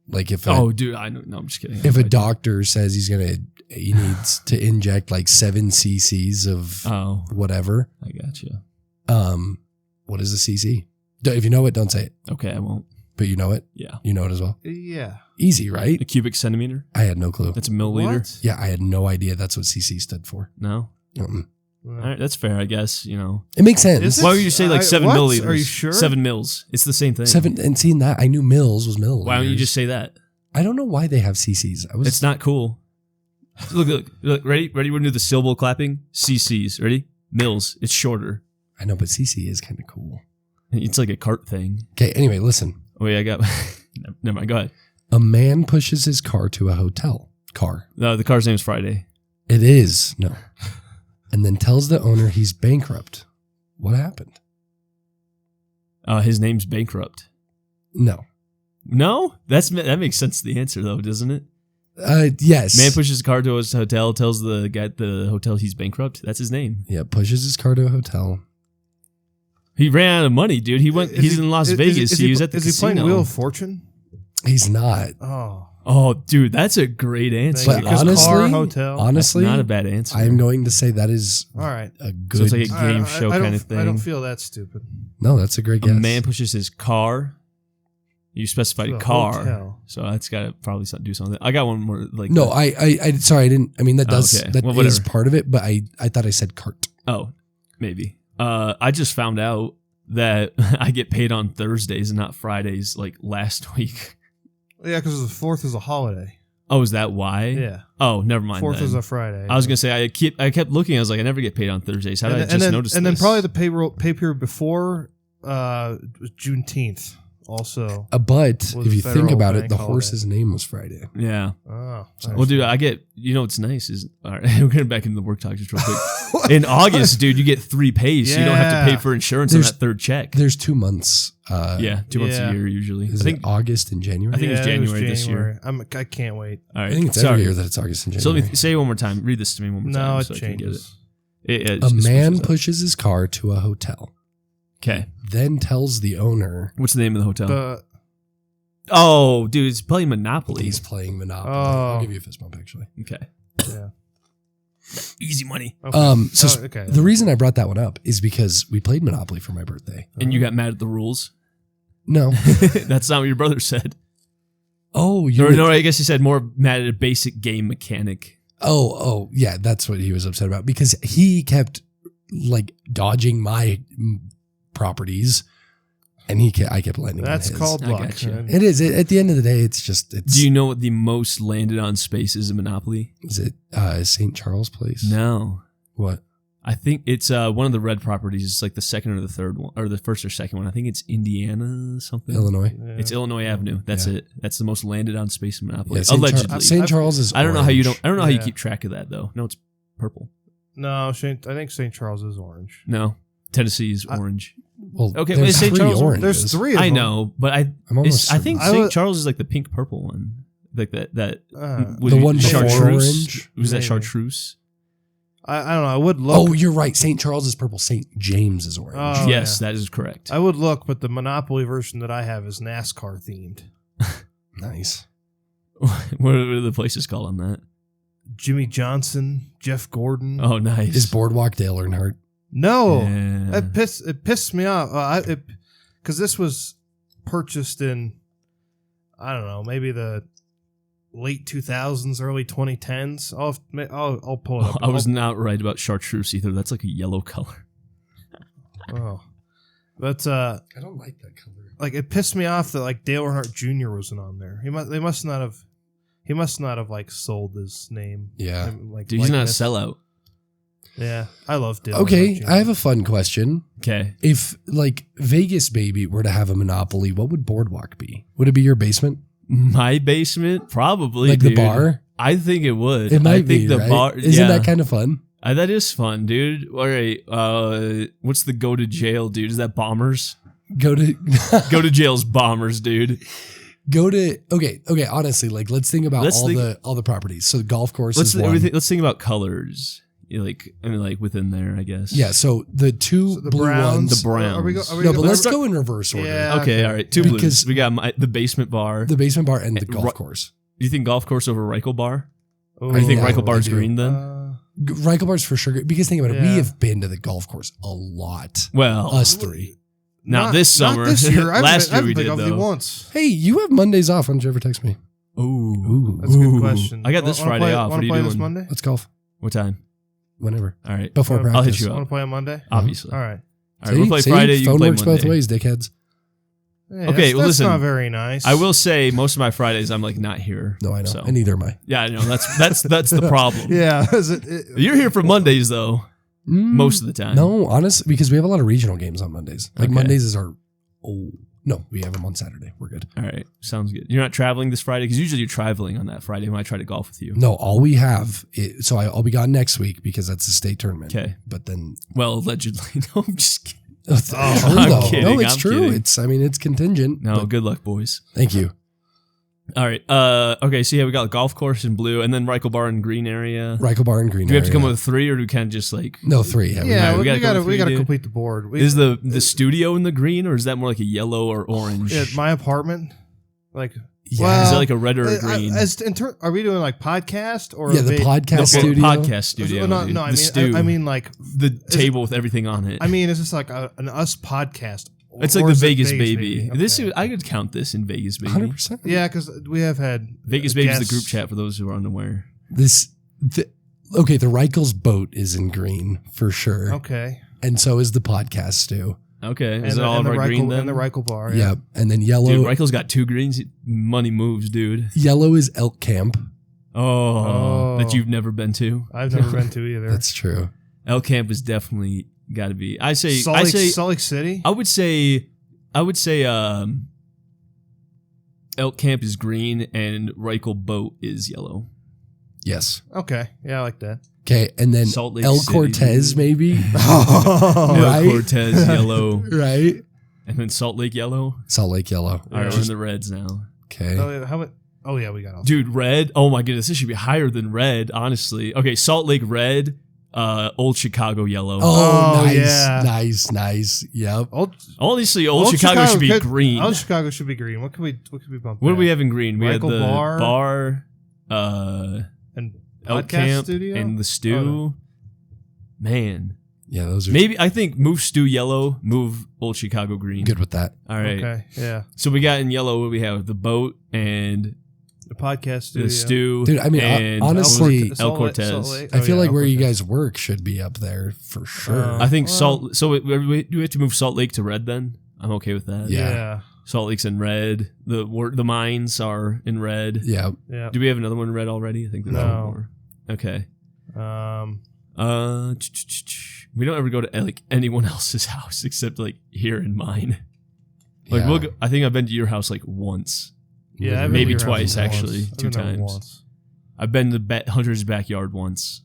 like if Oh, dude, I know. No, I'm just kidding. if a doctor says he needs to inject like 7 cc's of Oh, whatever, I got you. what is a cc? If you know it, don't say it. Okay, I won't. But you know it. Yeah. You know it as well. yeah. Easy, right? A cubic centimeter? I had no clue. That's a milliliter? What? Yeah, I had no idea that's what cc stood for. No? Mm-mm. All right, that's fair, I guess. It makes sense. Is it? Why would you say like 7 what? milliliters? Are you sure? 7 mils. It's the same thing. 7, and seeing that, I knew mils was milliliters. Why don't you just say that? I don't know why they have cc's. It's not cool. Look. Ready? We're gonna do the syllable clapping. CC's. Ready? Mills. It's shorter. I know, but CC is kind of cool. It's like a cart thing. Okay, anyway, listen. Oh yeah, I got. Never mind. Go ahead. A man pushes his car to a hotel. Car. No, the car's name is Friday. It is. No. And then tells the owner he's bankrupt. What happened? His name's Bankrupt. No. No, that makes sense to the answer though, doesn't it? Yes. Man pushes his car to his hotel, tells the guy at the hotel he's bankrupt. That's his name. Yeah, pushes his car to a hotel. He ran out of money, dude. He's in Las Vegas. He was at the casino. Is he playing Wheel of Fortune? He's not. Oh, dude, that's a great answer. But honestly, not a bad answer. I am going to say that is all right. A good. So it's like a game show kind of thing. I don't feel that stupid. No, that's a great guess. A man pushes his car. You specified a car, hotel. so that's got to probably do something. I got one more. Like no, I sorry, I didn't. I mean, that does okay. that well, is part of it, but I thought I said cart. Oh, maybe. I just found out that I get paid on Thursdays and not Fridays, like last week. Yeah, because the 4th is a holiday. Oh, is that why? Yeah. Oh, never mind. 4th is a Friday. I was gonna say I kept looking. I was like, I never get paid on Thursdays. How did I just notice? And this? then probably the pay period before Juneteenth also. But Was if you a federal think about it, bank the holiday. horse's name was Friday. Yeah. Oh. Well, dude, I get. You know what's nice is all right. We're getting back into the work talk just real quick. In August, dude, you get 3 pays, so you don't have to pay for insurance on that third check. There's 2 months. 2 months a year usually. Is it August and January? I think it was January this year. I can't wait. All right. I think it's every year that it's August and So January. let me say it one more time. Read this to me one more time. No, it so I can get changes. it. A man pushes his car to a hotel. Okay. Then tells the owner What's the name of the hotel? The Oh, dude, it's playing Monopoly. he's playing Monopoly. Oh. I'll give you a fist bump, actually. Okay. yeah. Easy money. Okay. So okay. the reason I brought that one up is because we played Monopoly for my birthday. And you got mad at the rules? No. That's not what your brother said. Oh, No, I guess he said more mad at a basic game mechanic. Oh, yeah, that's what he was upset about because he kept like dodging my properties, and I kept landing. That's on his. called I luck. gotcha. man. It is. At the end of the day, it's. Do you know what the most landed on space is in Monopoly? Is it St. Charles Place? No. What? I think it's one of the red properties. It's like the second or the third one, or the first or second one. I think it's Indiana something. Illinois. Yeah. It's Illinois Avenue. That's it. That's the most landed on space in Monopoly. Yeah, Allegedly. St. Charles is. I don't know how you don't. I don't know how you Yeah. keep track of that though. No, it's purple. No, I think St. Charles is orange. No, Tennessee is orange. Well, Okay, there's St. 3 Charles- oranges. There's 3 of I them. know, but I'm almost I think certain. St. Charles is like the pink purple one, like that. The one before chartreuse. orange? Was that Maybe. chartreuse? I don't know. I would look. Oh, you're right. St. Charles is purple. St. James is orange. Oh, Yes, yeah. that is correct. I would look, but the Monopoly version that I have is NASCAR themed. Nice. What are the places called on that? Jimmy Johnson, Jeff Gordon. Oh, nice. Is Boardwalk Dale Earnhardt? No, Yeah. it pissed me off. Because this was purchased in, I don't know, maybe the late 2000s, early 2010s. I'll pull it up. I was not right about chartreuse either. That's like a yellow color. But I don't like that color. like it pissed me off that like Dale Earnhardt Jr. wasn't on there. He must not have like sold his name. Yeah. Like, Dude, he's not a likeness. sellout. Yeah, I love Dale. Okay, Earnhardt Jr. I have a fun question. Okay. If like Vegas Baby were to have a monopoly, what would Boardwalk be? Would it be your basement? My basement? Probably. Like dude. the bar? I think it would. It might I think be, the right? bar. Isn't yeah. that kind of fun? That is fun, dude. All right. What's the go to jail, dude? Is that Bombers? Go to Go to jail's Bombers, dude. okay, honestly, like let's think about Let's think- all the properties. So the golf course Let's is one. let's think about colors. Like within there, I guess. Yeah, so the two So the blue Browns. ones. The Browns. Are we No, but go- let's go in reverse order. Yeah. Okay. All right. Two Because- blues. We got the basement bar. The basement bar and the Ru- golf course. Do you think golf course over Reichel bar? Oh, Or you think yeah, Reichel bar's I do. green then? Reichel bar's for sure. Because think about it, we Yeah. have been to the golf course a lot. Well, Us three. now this summer. Not this year. I Last year haven't we been did off you though. once. Hey, you have Mondays off. Why don't you ever text me? Ooh, That's a good question. I got this Wanna Friday play, off. What are you play doing? this Monday? Let's golf. What time? Whenever. All right. Before I'll practice. hit you up. Want to play on Monday? Obviously. All right. All right. We'll play Friday. You Phone can play works Monday. both ways, dickheads. Hey, Okay, well, that's listen. not very nice. I will say most of my Fridays I'm like not here. No, I know. So. And neither am I. Yeah, I know. That's the problem. Yeah. You're here for Mondays though, most of the time. No, honestly, because we have a lot of regional games on Mondays. Like Okay. Mondays is our. Oh no, we have them on Saturday. We're good. All right, sounds good. You're not traveling this Friday because usually you're traveling on that Friday when I try to golf with you. No, all we have. So I'll be gone next week because that's the state tournament. Okay. But then. Well, allegedly. No, I'm just kidding. I'm kidding, No, it's I'm true. kidding. It's contingent. No, but good luck, boys. thank you. All right. Okay. So yeah, we got a golf course in blue, and then Reichel Bar in green area. Reichel Bar and Green. Do we have to come up area. with 3, or do we kind of just like? No, 3. Yeah, Alright, we we gotta gotta go with 3, dude. complete the board. Is the studio in the green, or is that more like a yellow or orange? at my apartment? Like, Yeah. well, Is it like a red or a green? Are we doing like podcast or Yeah, the podcast No, studio. podcast studio. No, dude. no, I The mean, stew. I mean like, the table with everything on it. I mean, is this like an us podcast? It's like Or the is it Vegas baby. Okay. This I could count this in Vegas baby. 100%. Yeah, because we have had Vegas baby is the guests. group chat for those who are unaware. Okay, the Reichel's boat is in green for sure. Okay, And so is the podcast stew. Okay, is and it the, all and of the our green Reichel, then? and the Reichel bar. Yep. And then yellow. Dude, Reichel's got 2 greens. Money moves, dude. Yellow is Elk Camp. Oh, Oh. that you've never been to. I've never been to either. That's true. El Camp is definitely got to be. I say. Salt Lake City. I would say. Elk Camp is green and Reichel Boat is yellow. Yes. Okay, yeah, I like that. Okay, and then Salt Lake El City, Cortez, dude. maybe. Oh, El right? Cortez yellow, Right? and then Salt Lake yellow. Salt Lake Yellow. All right, we're in the reds now. Okay. Oh, how about? Oh yeah, we got all. Dude, red. Oh my goodness, this should be higher than red. Honestly, okay. Salt Lake red, Old Chicago yellow. Oh, Oh, nice, yeah. nice. Yep. Honestly, Old Chicago should be could- green. Old Chicago should be green. What can we bump? What do back? we have in green? We had Reichel the Bar. bar, And Elk podcast Camp, studio and the stew. Oh, no. Yeah, those are Maybe I think move stew yellow, move Old Chicago green. good with that. All right. Okay, yeah. So we got in yellow. What do we have? The boat and The podcast studio. the stew. Dude, I mean, and honestly, El Salt Lake- Cortez. Salt Lake- I oh, feel yeah, like El where you Cortez. guys work should be up there for sure. I think Well- Salt. So do we have to move Salt Lake to red then? I'm okay with that. Yeah. Yeah, Salt Lake's in red. The mines are in red. yeah. yeah. Do we have another one in red already? I think there's No. one more. Okay. We don't ever go to like anyone else's house except like here in mine. Like Yeah. we'll go, I think I've been to your house like once. Yeah, I've been Maybe to your house twice, once. actually. I've 2 been there times. once. I've been to Hunter's backyard once.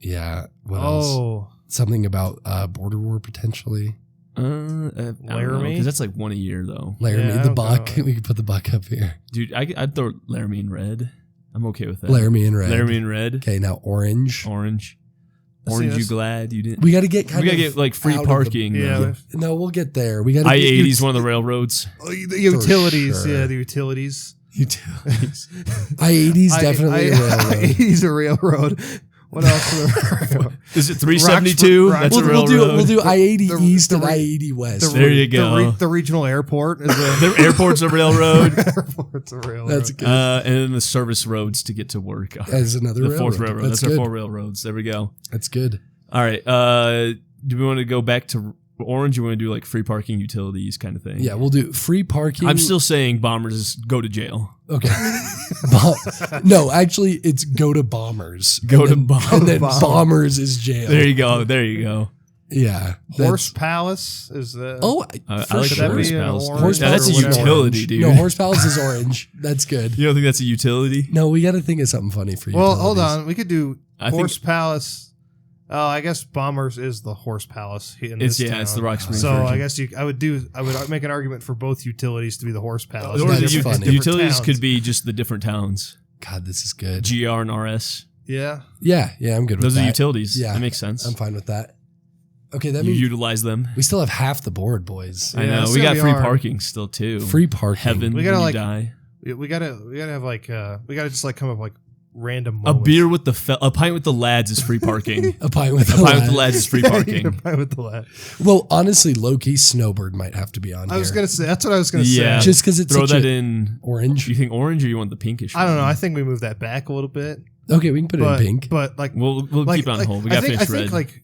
Yeah. What else? Oh, Something about Border War potentially. Laramie? Because that's like one a year though. Laramie, Yeah, I the don't buck. know. We could put the buck up here. Dude, I'd throw Laramie in red. I'm okay with that. Laramie in red. Laramie in red. Okay, now orange. Orange. See, Orange, you that's- glad you didn't? We got to get We gotta get like free out of the- parking. yeah. though. No, we'll get there. We got to I-80 is one of the railroads. The utilities. sure. Yeah, the utilities. Utilities. I-80's definitely a railroad. I-80's a railroad. What else? Is it 372? Roxbury- That's a We'll railroad. do I-80 The- East the and re- I-80 West. There you go. The regional airport is a The airport's a railroad. airport's a railroad. That's good. And then the service roads to get to work. As another the railroad. fourth railroad. That's That's good. our 4 railroads. There we go. That's good. All right. Do we want to go back to orange? Or we want to do like free parking utilities kind of thing? Yeah, we'll do free parking. I'm still saying bombers go to jail. okay. No, actually, it's go to bombers. Go And to then- bombers. and then Bombers. bombers is jail. There you go. There you go. Yeah. Horse Palace is the. Oh, I for like sure. That Horse be an Palace. orange Horse Yeah, that's a Palace is utility, orange. dude. No, Horse Palace is orange. That's good. You don't think that's a utility? No, we got to think of something funny for you. Well, hold on. We could do I think- Horse Palace. Oh, I guess Bombers is the Horse Palace. In It's this it's the town. Roxbury So version. I guess I would make an argument for both utilities to be the Horse Palace. Or That's the funny. different utilities towns. could be just the different towns. God, this is good. GR and RS. Yeah. Yeah, I'm good with Those that. are utilities. Yeah. That makes sense. I'm fine with that. Okay, that You means utilize them. we still have half the board, boys. I Yeah, know. so We got we free are. parking still too. Free parking. Heaven. We gotta, when like, you die. We gotta have like we gotta just like come up with, like random A moments. beer with a pint with the lads is free parking. A pint with A pint with the lads is free A parking. pint with the lad. Well, honestly, low-key Snowbird might have to be on I here. was gonna say that's what I was gonna Yeah. say. Just because it's Throw such that a in. orange. You think orange or you want the pinkish? I don't know. one? I think we move that back a little bit. Okay, we can put But it in pink. But like We'll like, keep it on like, hold. We I got think, finished I think red. like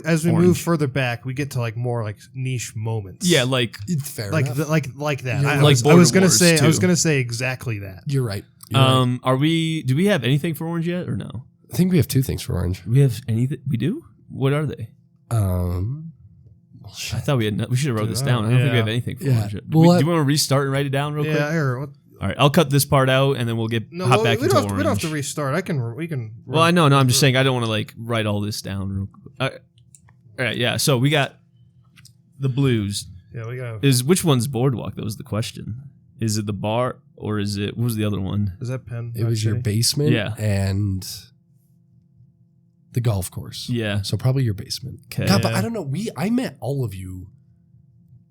as we move orange. further back, we get to like more like niche moments. Yeah, like Fair like enough. like that. Yeah, I like was Border gonna Wars, say I was too. gonna say exactly that. You're right. You're right. are we? Do we have anything for orange yet or no? I think we have two things for orange. Do we have anything? We do. What are they? Well, I shit. thought we had. We should have wrote this Dude, down. I don't think we yeah. have anything for Yeah. orange yet. Well, Do you want to restart and write it down real quick? Yeah, here. All right, I'll cut this part out and then we'll get No, hop back we into don't have, orange. we don't have to restart. We can. Well, I know. No, I'm just saying I don't want to like write all this down. Real quick. All right, yeah. So we got the blues. Yeah, we got. Is which one's boardwalk? That was the question. Is it the bar or is it? What was the other one? Is that pen? It was your basement Yeah. and the golf course. Yeah. So probably your basement. Okay. God, but I don't know. I met all of you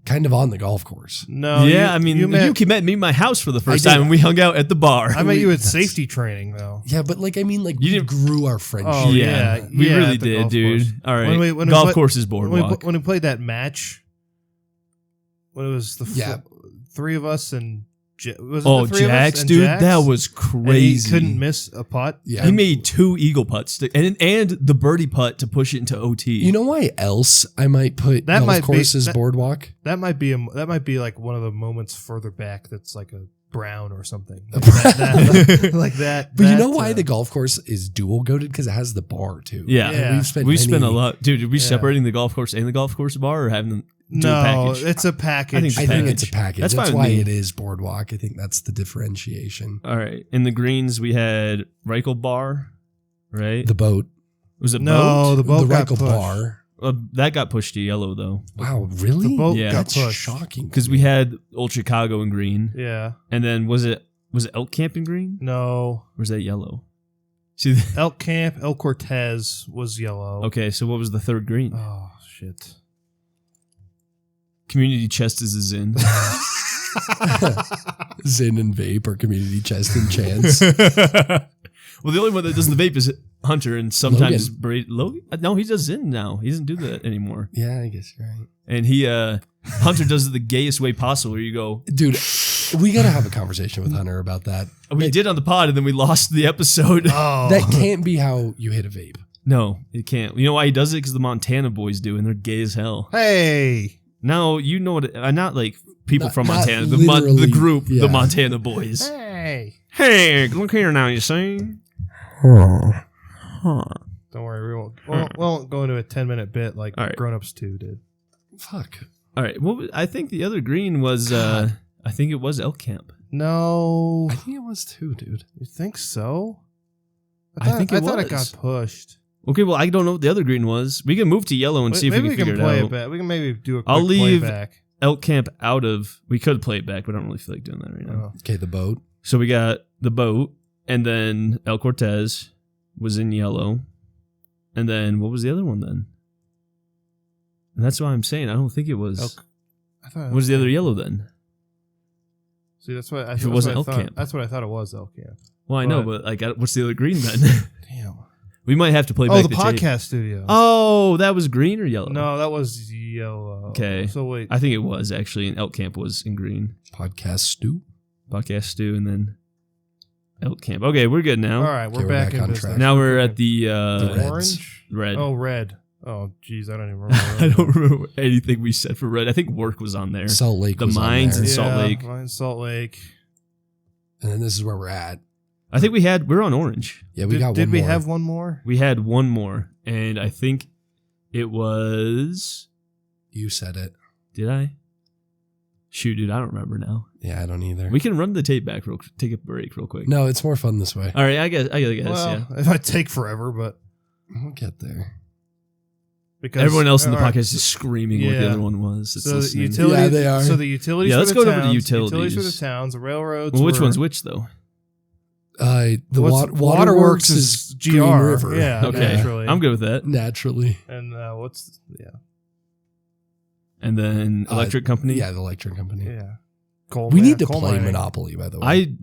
kind of on the golf course. No. yeah, I mean, you met. met me in my house for the first I did. time, and we hung out at the bar. I met you at That's- safety training though. Yeah, but like I mean, like You we didn't- grew our friendship. Oh, yeah, yeah, we yeah, really at the did, golf dude. course. All right, When we golf pla- course is When we, boardwalk. when we played that match, when it was the Yeah. three of us and was it Oh, the three of us Jax, and dude, Jax? that was And crazy. he couldn't miss a putt. Yeah. He made 2 eagle putts and the birdie putt to push it into OT. You know why else I might put That golf might be- courses that- boardwalk? That might be like one of the moments further back. That's like a brown or something. A Like that. Like that. But you know that, why the golf course is dual goated? Because it has the bar too. Yeah. Yeah. And we spent a many- lot, dude. Are we Yeah. separating the golf course and the golf course bar, or having them do a No, package? it's a package. I think I think it's a package. package. That's That's, fine with why me. it is boardwalk. I think that's the differentiation. All right. In the greens, we had Reichel bar, right? The boat, was it no, boat? the boat the got Reichel pushed. bar. That got pushed to yellow though, Wow, really? The boat Yeah. got That's pushed. shocking. because we had Old Chicago in green, Yeah. and then was it Elk Camp in green, No. or was that yellow? See, Elk Camp, El Cortez was yellow. okay. So what was the third green? Oh shit. Community chest is a Zin. Zin and vape or community chest and chance. Well, the only one that does the vape is Hunter, and sometimes Logan. No, he does Zin now. He doesn't do that anymore. Yeah, I guess you're right. And he Hunter does it the gayest way possible. Where you go, Dude, we got to have a conversation with Hunter about that. we did on the pod, and then we lost the episode. Oh. That can't be how you hit a vape. No, it can't. You know why he does it? Because the Montana boys do, and they're gay as hell. Hey. No, you know what? Not like people Not- from not Montana. The literally, group, yeah. the Montana boys. Hey. Hey, look here now. You see? Don't worry, we won't go into a 10-minute bit like All right. Grown Ups 2 did. Fuck. All right. Well, I think the other green was. I think it was Elk Camp. No. I think it was too, dude. You think so? I think it thought it was. got pushed. Okay, well, I don't know what the other green was. We can move to yellow and see if we Maybe can figure play it it out. back. We can maybe do a quick I'll leave- playback. Elk Camp out of. We could play it back, but I don't really feel like doing that right now. Oh. Okay, the boat. So we got the boat, and then El Cortez was in yellow, and then what was the other one then? And that's why I'm saying I don't think it was. Elk. I thought What was the other yellow then? See, that's what I. If it wasn't Elk thought, Camp. That's what I thought it was. Elk Camp. Well, I know, What? but like, what's the other green then? Damn. We might have to play Oh, back the tape. podcast studio. Oh, that was green or yellow? No, that was yellow. Okay. So wait. I think it was actually, and Elk Camp was in green. Podcast stew. Podcast stew, and then Elk Camp. Okay, we're good now. All right, we're Okay, we're back back in on business. track. Now we're at the Reds. orange. red. Oh, red. Oh, geez, I don't even remember. I don't remember anything we said for red. I think work was on there. Salt Lake The was on mines there. and Salt Lake. Mines, Salt Lake. And then this is where we're at. I think we're on orange. Yeah, we got one Did we more. have one more? We had one more, and I think it was. You said it. Did I? Shoot, dude, I don't remember now. Yeah, I don't either. We can run the tape back take a break real quick. No, it's more fun this way. All right, I guess Well, yeah. it might take forever, but We'll get there. because Everyone else in the all right, podcast is screaming what the Yeah. other one was. It's So the listening. utility, Yeah, they are. So the utilities. Yeah, for let's the go over the towns, utilities. for the towns. The railroads. Well, which were- one's which though? The what's- Waterworks is GR. Green River. Yeah, Okay, naturally. I'm good with that. Naturally. And what's And then electric company. Yeah, the electric company. yeah. Coal We mine- need to coal play mining. Monopoly, by the way.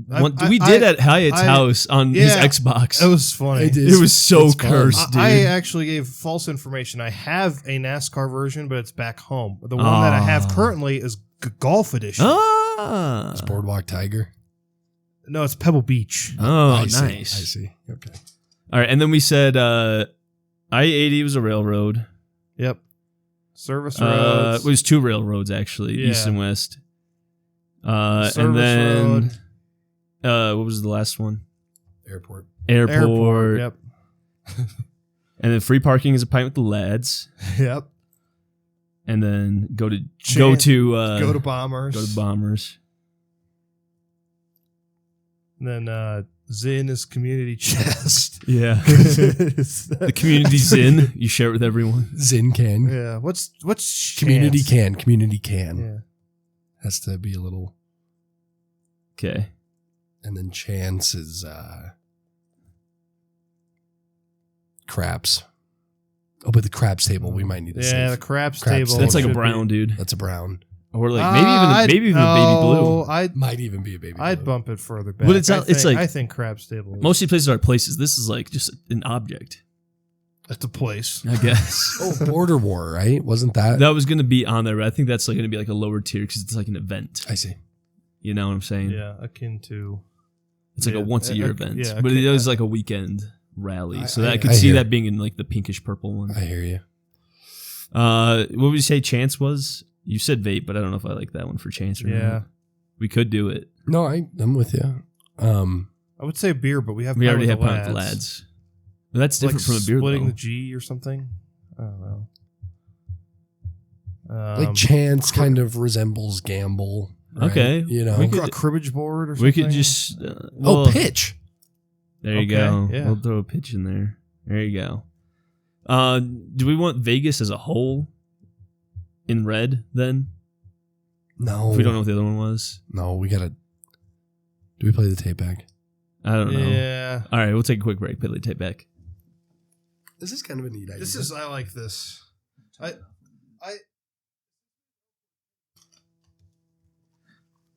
We did at Hyatt's I- house on his yeah, Xbox. It was funny. It It was so It's fun. cursed, dude. I actually gave false information. I have a NASCAR version, but it's back home. The one that I have Ah. currently is Golf Edition. Ah. It's Boardwalk Tiger. No, it's Pebble Beach. Oh, I see. nice. I see. Okay. All right, and then we said I-80 was a railroad. Yep. Service roads. It was 2 railroads actually, Yeah. east and west. Service And then road. what was the last one? Airport. Airport. Yep. And then free parking is a pint with the lads. Yep. And then go to Bombers. Go to Bombers. And then Zin is community chest. Yeah. The community Zin. You share it with everyone. Zin can. Yeah. What's Community chance? can. Community can. Yeah. Has to be a little. Okay. And then chance is craps. Oh, but the craps table we might need to Yeah, save. the craps Craps table. That's like a should brown, be- dude. That's a brown. Or like maybe even the baby blue. Might even be a baby. I'd blue. bump it further back. But it's not- it's like- I think craps table. Most of the places are places. This is like just an object, That's a place. I guess. Oh, Border War, right? Wasn't that? That was going to be on there, but I think that's like going to be like a lower tier because it's like an event. I see. You know what I'm saying? Yeah, akin to. It's like Yeah, a once a year I- event, yeah, but okay, it was yeah. like a weekend rally. So I- that I could I see hear. that being in like the pinkish purple one. I hear you. What would you say chance was? You said vape, but I don't know if I like that one for chance or Yeah. not. We could do it. No, I'm with you. I would say beer, but we have. We Pint already with have the pint with the lads. lads. But that's different Like from a beer splitting though. the G or something. I don't know. Like chance kind of resembles gamble. Right? Okay. You know. We could- a cribbage board or something. We could just Pitch. There you Okay, go. yeah. We'll throw a pitch in there. There you go. Do we want Vegas as a whole in red then? No. If we don't know what the other one was. No, we gotta. Do we play the tape back? I don't know. Yeah. All right, we'll take a quick break. Play the tape back. This is kind of a neat idea. This is. I like this.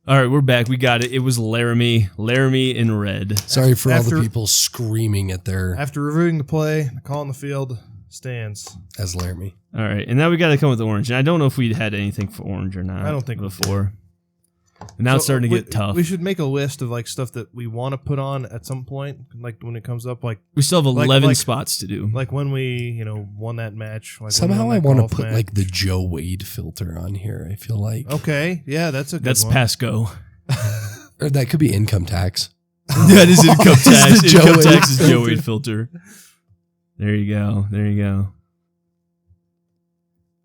All right, we're back. We got it. It was Laramie. Laramie in red. Sorry for all After- the people screaming at their After reviewing the play, the call on the field stands. as Laramie. All right, and now we got to come with orange. And I don't know if we had anything for orange or not. I don't think we before. And now it's So, starting to get tough. We should make a list of like stuff that we want to put on at some point, like when it comes up, like We still have Like- 11 like- spots to do. when we won that match. Like when we Somehow won I that want golf to put match. like the Joe Wade filter on here. I feel like Okay, yeah, that's a good That's one. pass go. or that could be income tax. That is income It's tax. the Joe Income Wade tax is Joe filter. Wade filter. There you go. There you go.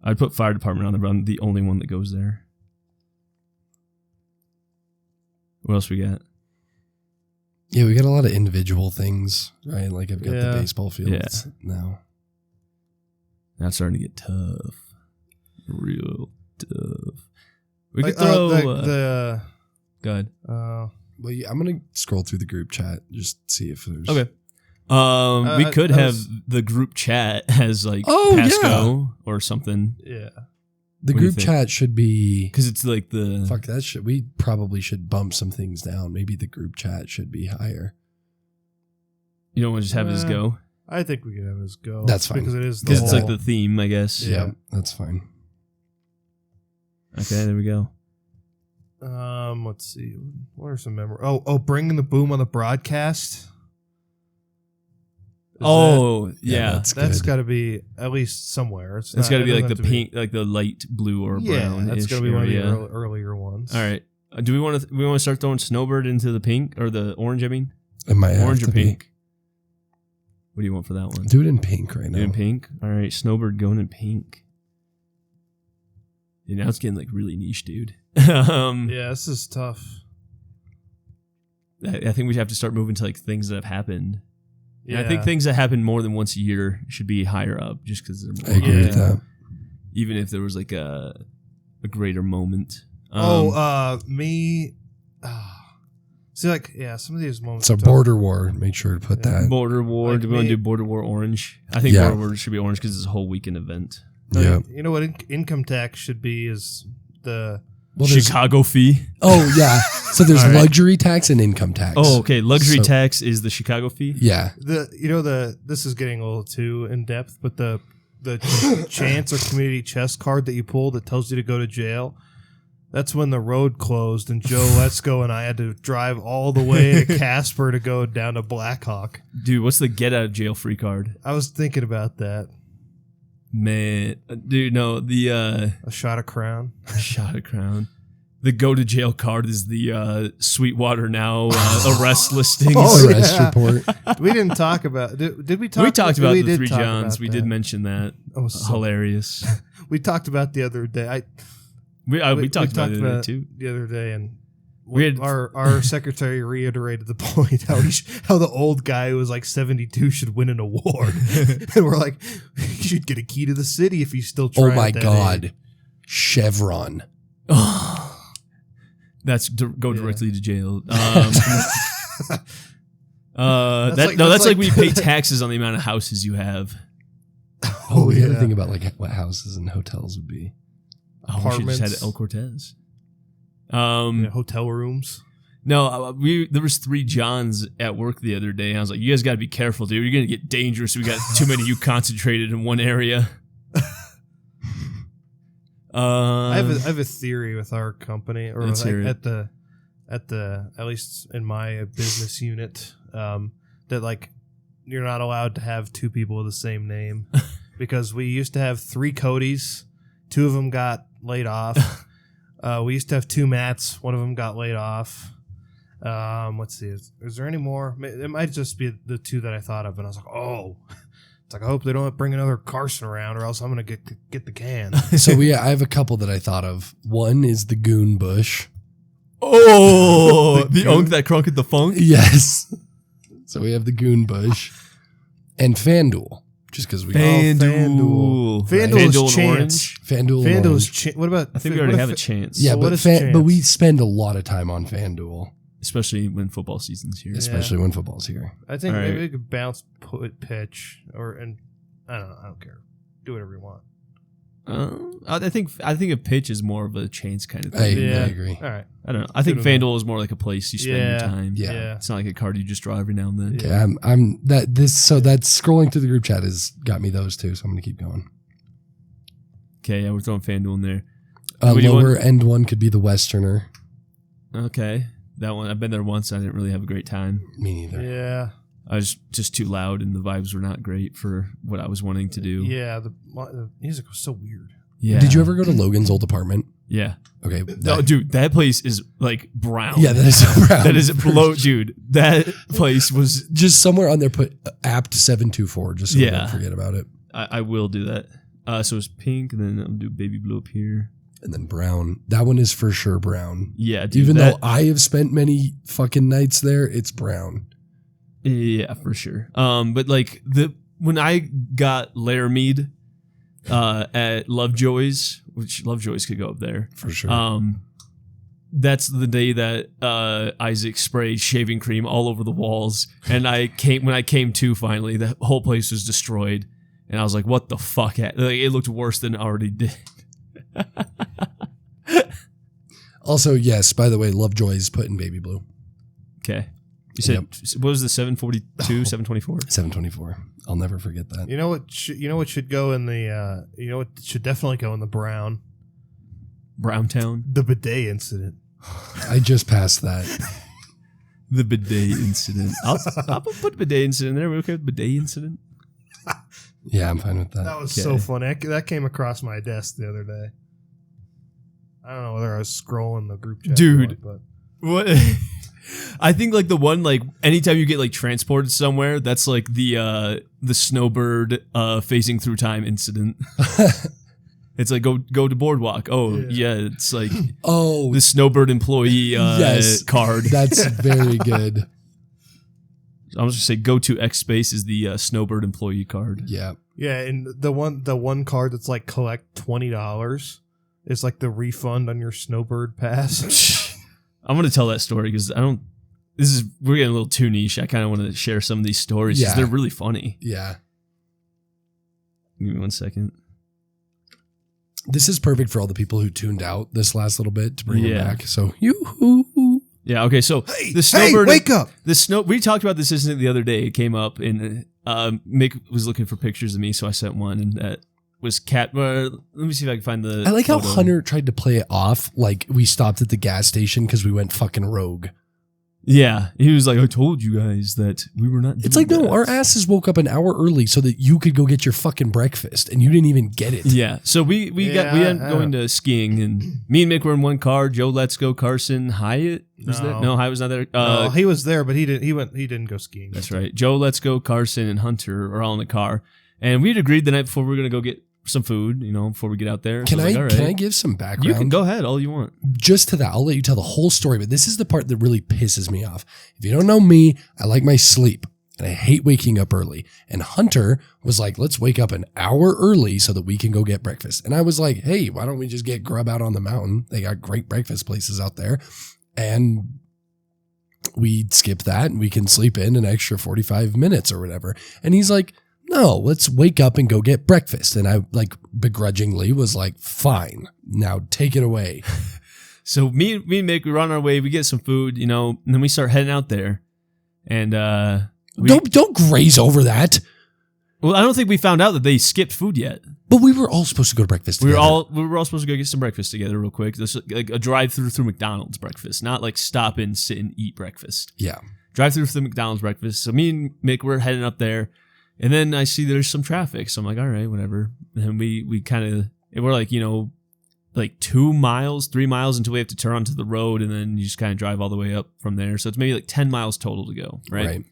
I'd put fire department on there, but I'm the only one that goes there. What else we got? Yeah, we got a lot of individual things, right? Like I've got Yeah. the baseball fields now. Now it's starting to get tough. Real tough. We Like, could throw. the go ahead. Well, yeah, I'm gonna scroll through the group chat just see if there's Okay. We could I have was- the group chat as like Oh, pass yeah. go or something yeah. the what do you group think? chat should be. because it's like the Fuck that shit. We probably should bump some things down. Maybe the group chat should be higher. you don't want to just have it as go I think we could have it as go. That's fine. because it is the because it's like whole- the theme, I guess. Yeah. That's fine. Okay, there we go. Let's see. What are some memories? Oh, bringing the boom on the broadcast. Is Oh Yeah, yeah, that's that's good. got to be at least somewhere. it's got to be it like the doesn't have to pink, like the light blue or Yeah, brown. that's got to be one of the earlier ones. All right. Do we want to start throwing Snowbird into the pink or the orange? I mean, It might have orange to or be. pink? What do you want for that one? Do it in pink right now. In pink. All right, Snowbird going in pink. Yeah, now it's getting like really niche, dude. Yeah, this is tough. I think we have to start moving to like things that have happened. Yeah, And I think things that happen more than once a year should be higher up, just because they're more. I agree with Yeah. that. Even if there was like a greater moment. Me. See, like, yeah, some of these moments. So are tough. Border War. Make sure to put that. Border War. Like Do we want me- to do Border War orange? I think Yeah. Border War should be orange because it's a whole weekend event. Yeah. You know what income tax should be is the Well, there's, Chicago fee. oh yeah. So there's All right. luxury tax and income tax. Oh, okay. Luxury So- tax is the Chicago fee. Yeah. this is getting a little too in depth, but the chance or community chest card that you pull that tells you to go to jail. That's when the road closed and Joe Letzko and I had to drive all the way to Casper to go down to Blackhawk. Dude, what's the get out of jail free card? I was thinking about that. Man, dude, no, the A shot of Crown. shot of Crown. The go to jail card is the Sweetwater Now arrest listings. Oh, Arrest yeah. report. We didn't talk about. Did we talk? We talked about the did Three talk Johns. about We that. did mention that. Oh, so- Hilarious. We talked about the other day. We talked about it the other day, too. The other day, and We had- our secretary reiterated the point how the old guy who was like 72 should win an award, and we're like, he should get a key to the city if he's still trying. Oh my at that God. age. Chevron. That's go Yeah. directly to jail. That's That's like like- when you pay taxes on the amount of houses you have. Oh, we yeah. gotta think about like what houses and hotels would be. Oh, we should Apartments. just had El Cortez. Yeah, hotel rooms. No, there was 3 Johns at work the other day. And I was like, you guys got to be careful, dude. You're gonna get dangerous. We got too many of you concentrated in one area. I have a theory with our company, or Let's hear like it. at least in my business unit, that like you're not allowed to have 2 people with the same name, because we used to have 3 Codys, 2 of them got laid off. We used to have 2 Matts, 1 of them got laid off. Let's see, is there any more? It might just be the 2 that I thought of, and I was like, oh. It's like, I hope they don't bring another Carson around, or else I'm gonna get the can. So I have a couple that I thought of. One is the Goon Bush. Oh, the Unk that crunk at the funk. Yes. So we have the Goon Bush and FanDuel. Just because we FanDuel. FanDuel is and Chance. Orange. FanDuel. and FanDuel's Orange. what about? I think we what already if have a chance. Yeah, So what but is but Chance? we spend a lot of time on FanDuel, Especially when football season's here. especially when football's here. I think All maybe right. we could bounce, pitch, and I don't know. I don't care. Do whatever you want. I think a pitch is more of a chance kind of I thing. agree. All right. I don't know. I think Good enough. FanDuel is more like a place you spend Yeah. your time. Yeah. It's not like a card you just draw every now and then. Yeah. Okay, I'm that this so that scrolling through the group chat has got me those 2, so I'm gonna keep going. Okay, yeah, we're throwing FanDuel in there. What do you Lower want? end one could be the Westerner. Okay, that one. I've been there once. I didn't really have a great time. Me neither. Yeah. I was just too loud, and the vibes were not great for what I was wanting to do. Yeah. The music was so weird. Yeah. Did you ever go to Logan's old apartment? Yeah. Okay. No, dude, that place is like brown. Yeah, that is brown. That is below, dude. That place was. Just somewhere on there put apt 724 just so we Yeah. don't forget about it. I will do that. So it's pink, and then I'll do baby blue up here. And then brown. That one is for sure brown. Yeah, dude, Even that- though I have spent many fucking nights there, it's brown. Yeah, for sure. But like when I got Laramide at Lovejoy's, which Lovejoy's could go up there. For sure. That's the day that Isaac sprayed shaving cream all over the walls, and when I came to finally, the whole place was destroyed, and I was like, "What the fuck?" Like, it looked worse than it already did. Also, yes, by the way, Lovejoy's put in baby blue. Okay, you said what was the 742, 724? 724. I'll never forget that. You know what? What should go in the? You know what should definitely go in the brown? Browntown, The bidet incident. I just passed that. the bidet incident. I'll put bidet incident there. We okay with bidet incident? Yeah, I'm fine with that. That was Okay. so funny. That came across my desk the other day. I don't know whether I was scrolling the group chat, Dude. or What? what, I think like the one like anytime you get like transported somewhere, that's like the snowbird phasing through time incident. It's like go to boardwalk. Oh yeah, it's like Oh, the snowbird employee Yes. card. that's very good. I was just say go to X space is the snowbird employee card. Yeah. yeah, and the one card that's like collect $20 is like the refund on your Snowbird pass. I'm gonna tell that story because we're getting a little too niche. I kind of want to share some of these stories because Yeah. they're really funny. Yeah. Give me 1 second. This is perfect for all the people who tuned out this last little bit to bring them Yeah. back. So, yoo-hoo. Yeah. Okay. So Hey, the snowbird. wake up! We talked about this incident the other day. It came up, and Mick was looking for pictures of me, so I sent one, and that was let me see if I can find the. I like how photo. Hunter tried to play it off like we stopped at the gas station because we went fucking rogue. Yeah, he was like, I told you guys that we were not. It's like, no, our asses woke up an hour early so that you could go get your fucking breakfast, and you didn't even get it. Yeah, so we ended up going to skiing, and me and Mick were in one car. Joe, Let's Go, Carson, Hyatt was there. No, Hyatt was not there. No, he was there, but he didn't go skiing. That's right. Joe, Let's Go, Carson, and Hunter are all in the car, and we had agreed the night before we were gonna go get some food, before we get out there. Can So I was like, all can I right. give some background? You can go ahead, all you want. Just to that, I'll let you tell the whole story, but this is the part that really pisses me off. If you don't know me, I like my sleep, and I hate waking up early. And Hunter was like, let's wake up an hour early so that we can go get breakfast. And I was like, hey, why don't we just get grub out on the mountain? They got great breakfast places out there. And we skip that, and we can sleep in an extra 45 minutes or whatever. And he's like, no, let's wake up and go get breakfast. And I begrudgingly was like, fine, now take it away. So me and Mick, we run our way, we get some food, and then we start heading out there. And Don't graze over that. Well, I don't think we found out that they skipped food yet. But we were all supposed to go to breakfast We together. were all supposed to go get some breakfast together real quick. This like a drive-through through McDonald's breakfast, not like stop in, sit and eat breakfast. Yeah. Drive-through through McDonald's breakfast. So me and Mick, we're heading up there. And then I see there's some traffic. So I'm like, all right, whatever. And we kind of, we're like, like 2 miles, 3 miles until we have to turn onto the road. And then you just kind of drive all the way up from there. So it's maybe like 10 miles total to go. Right.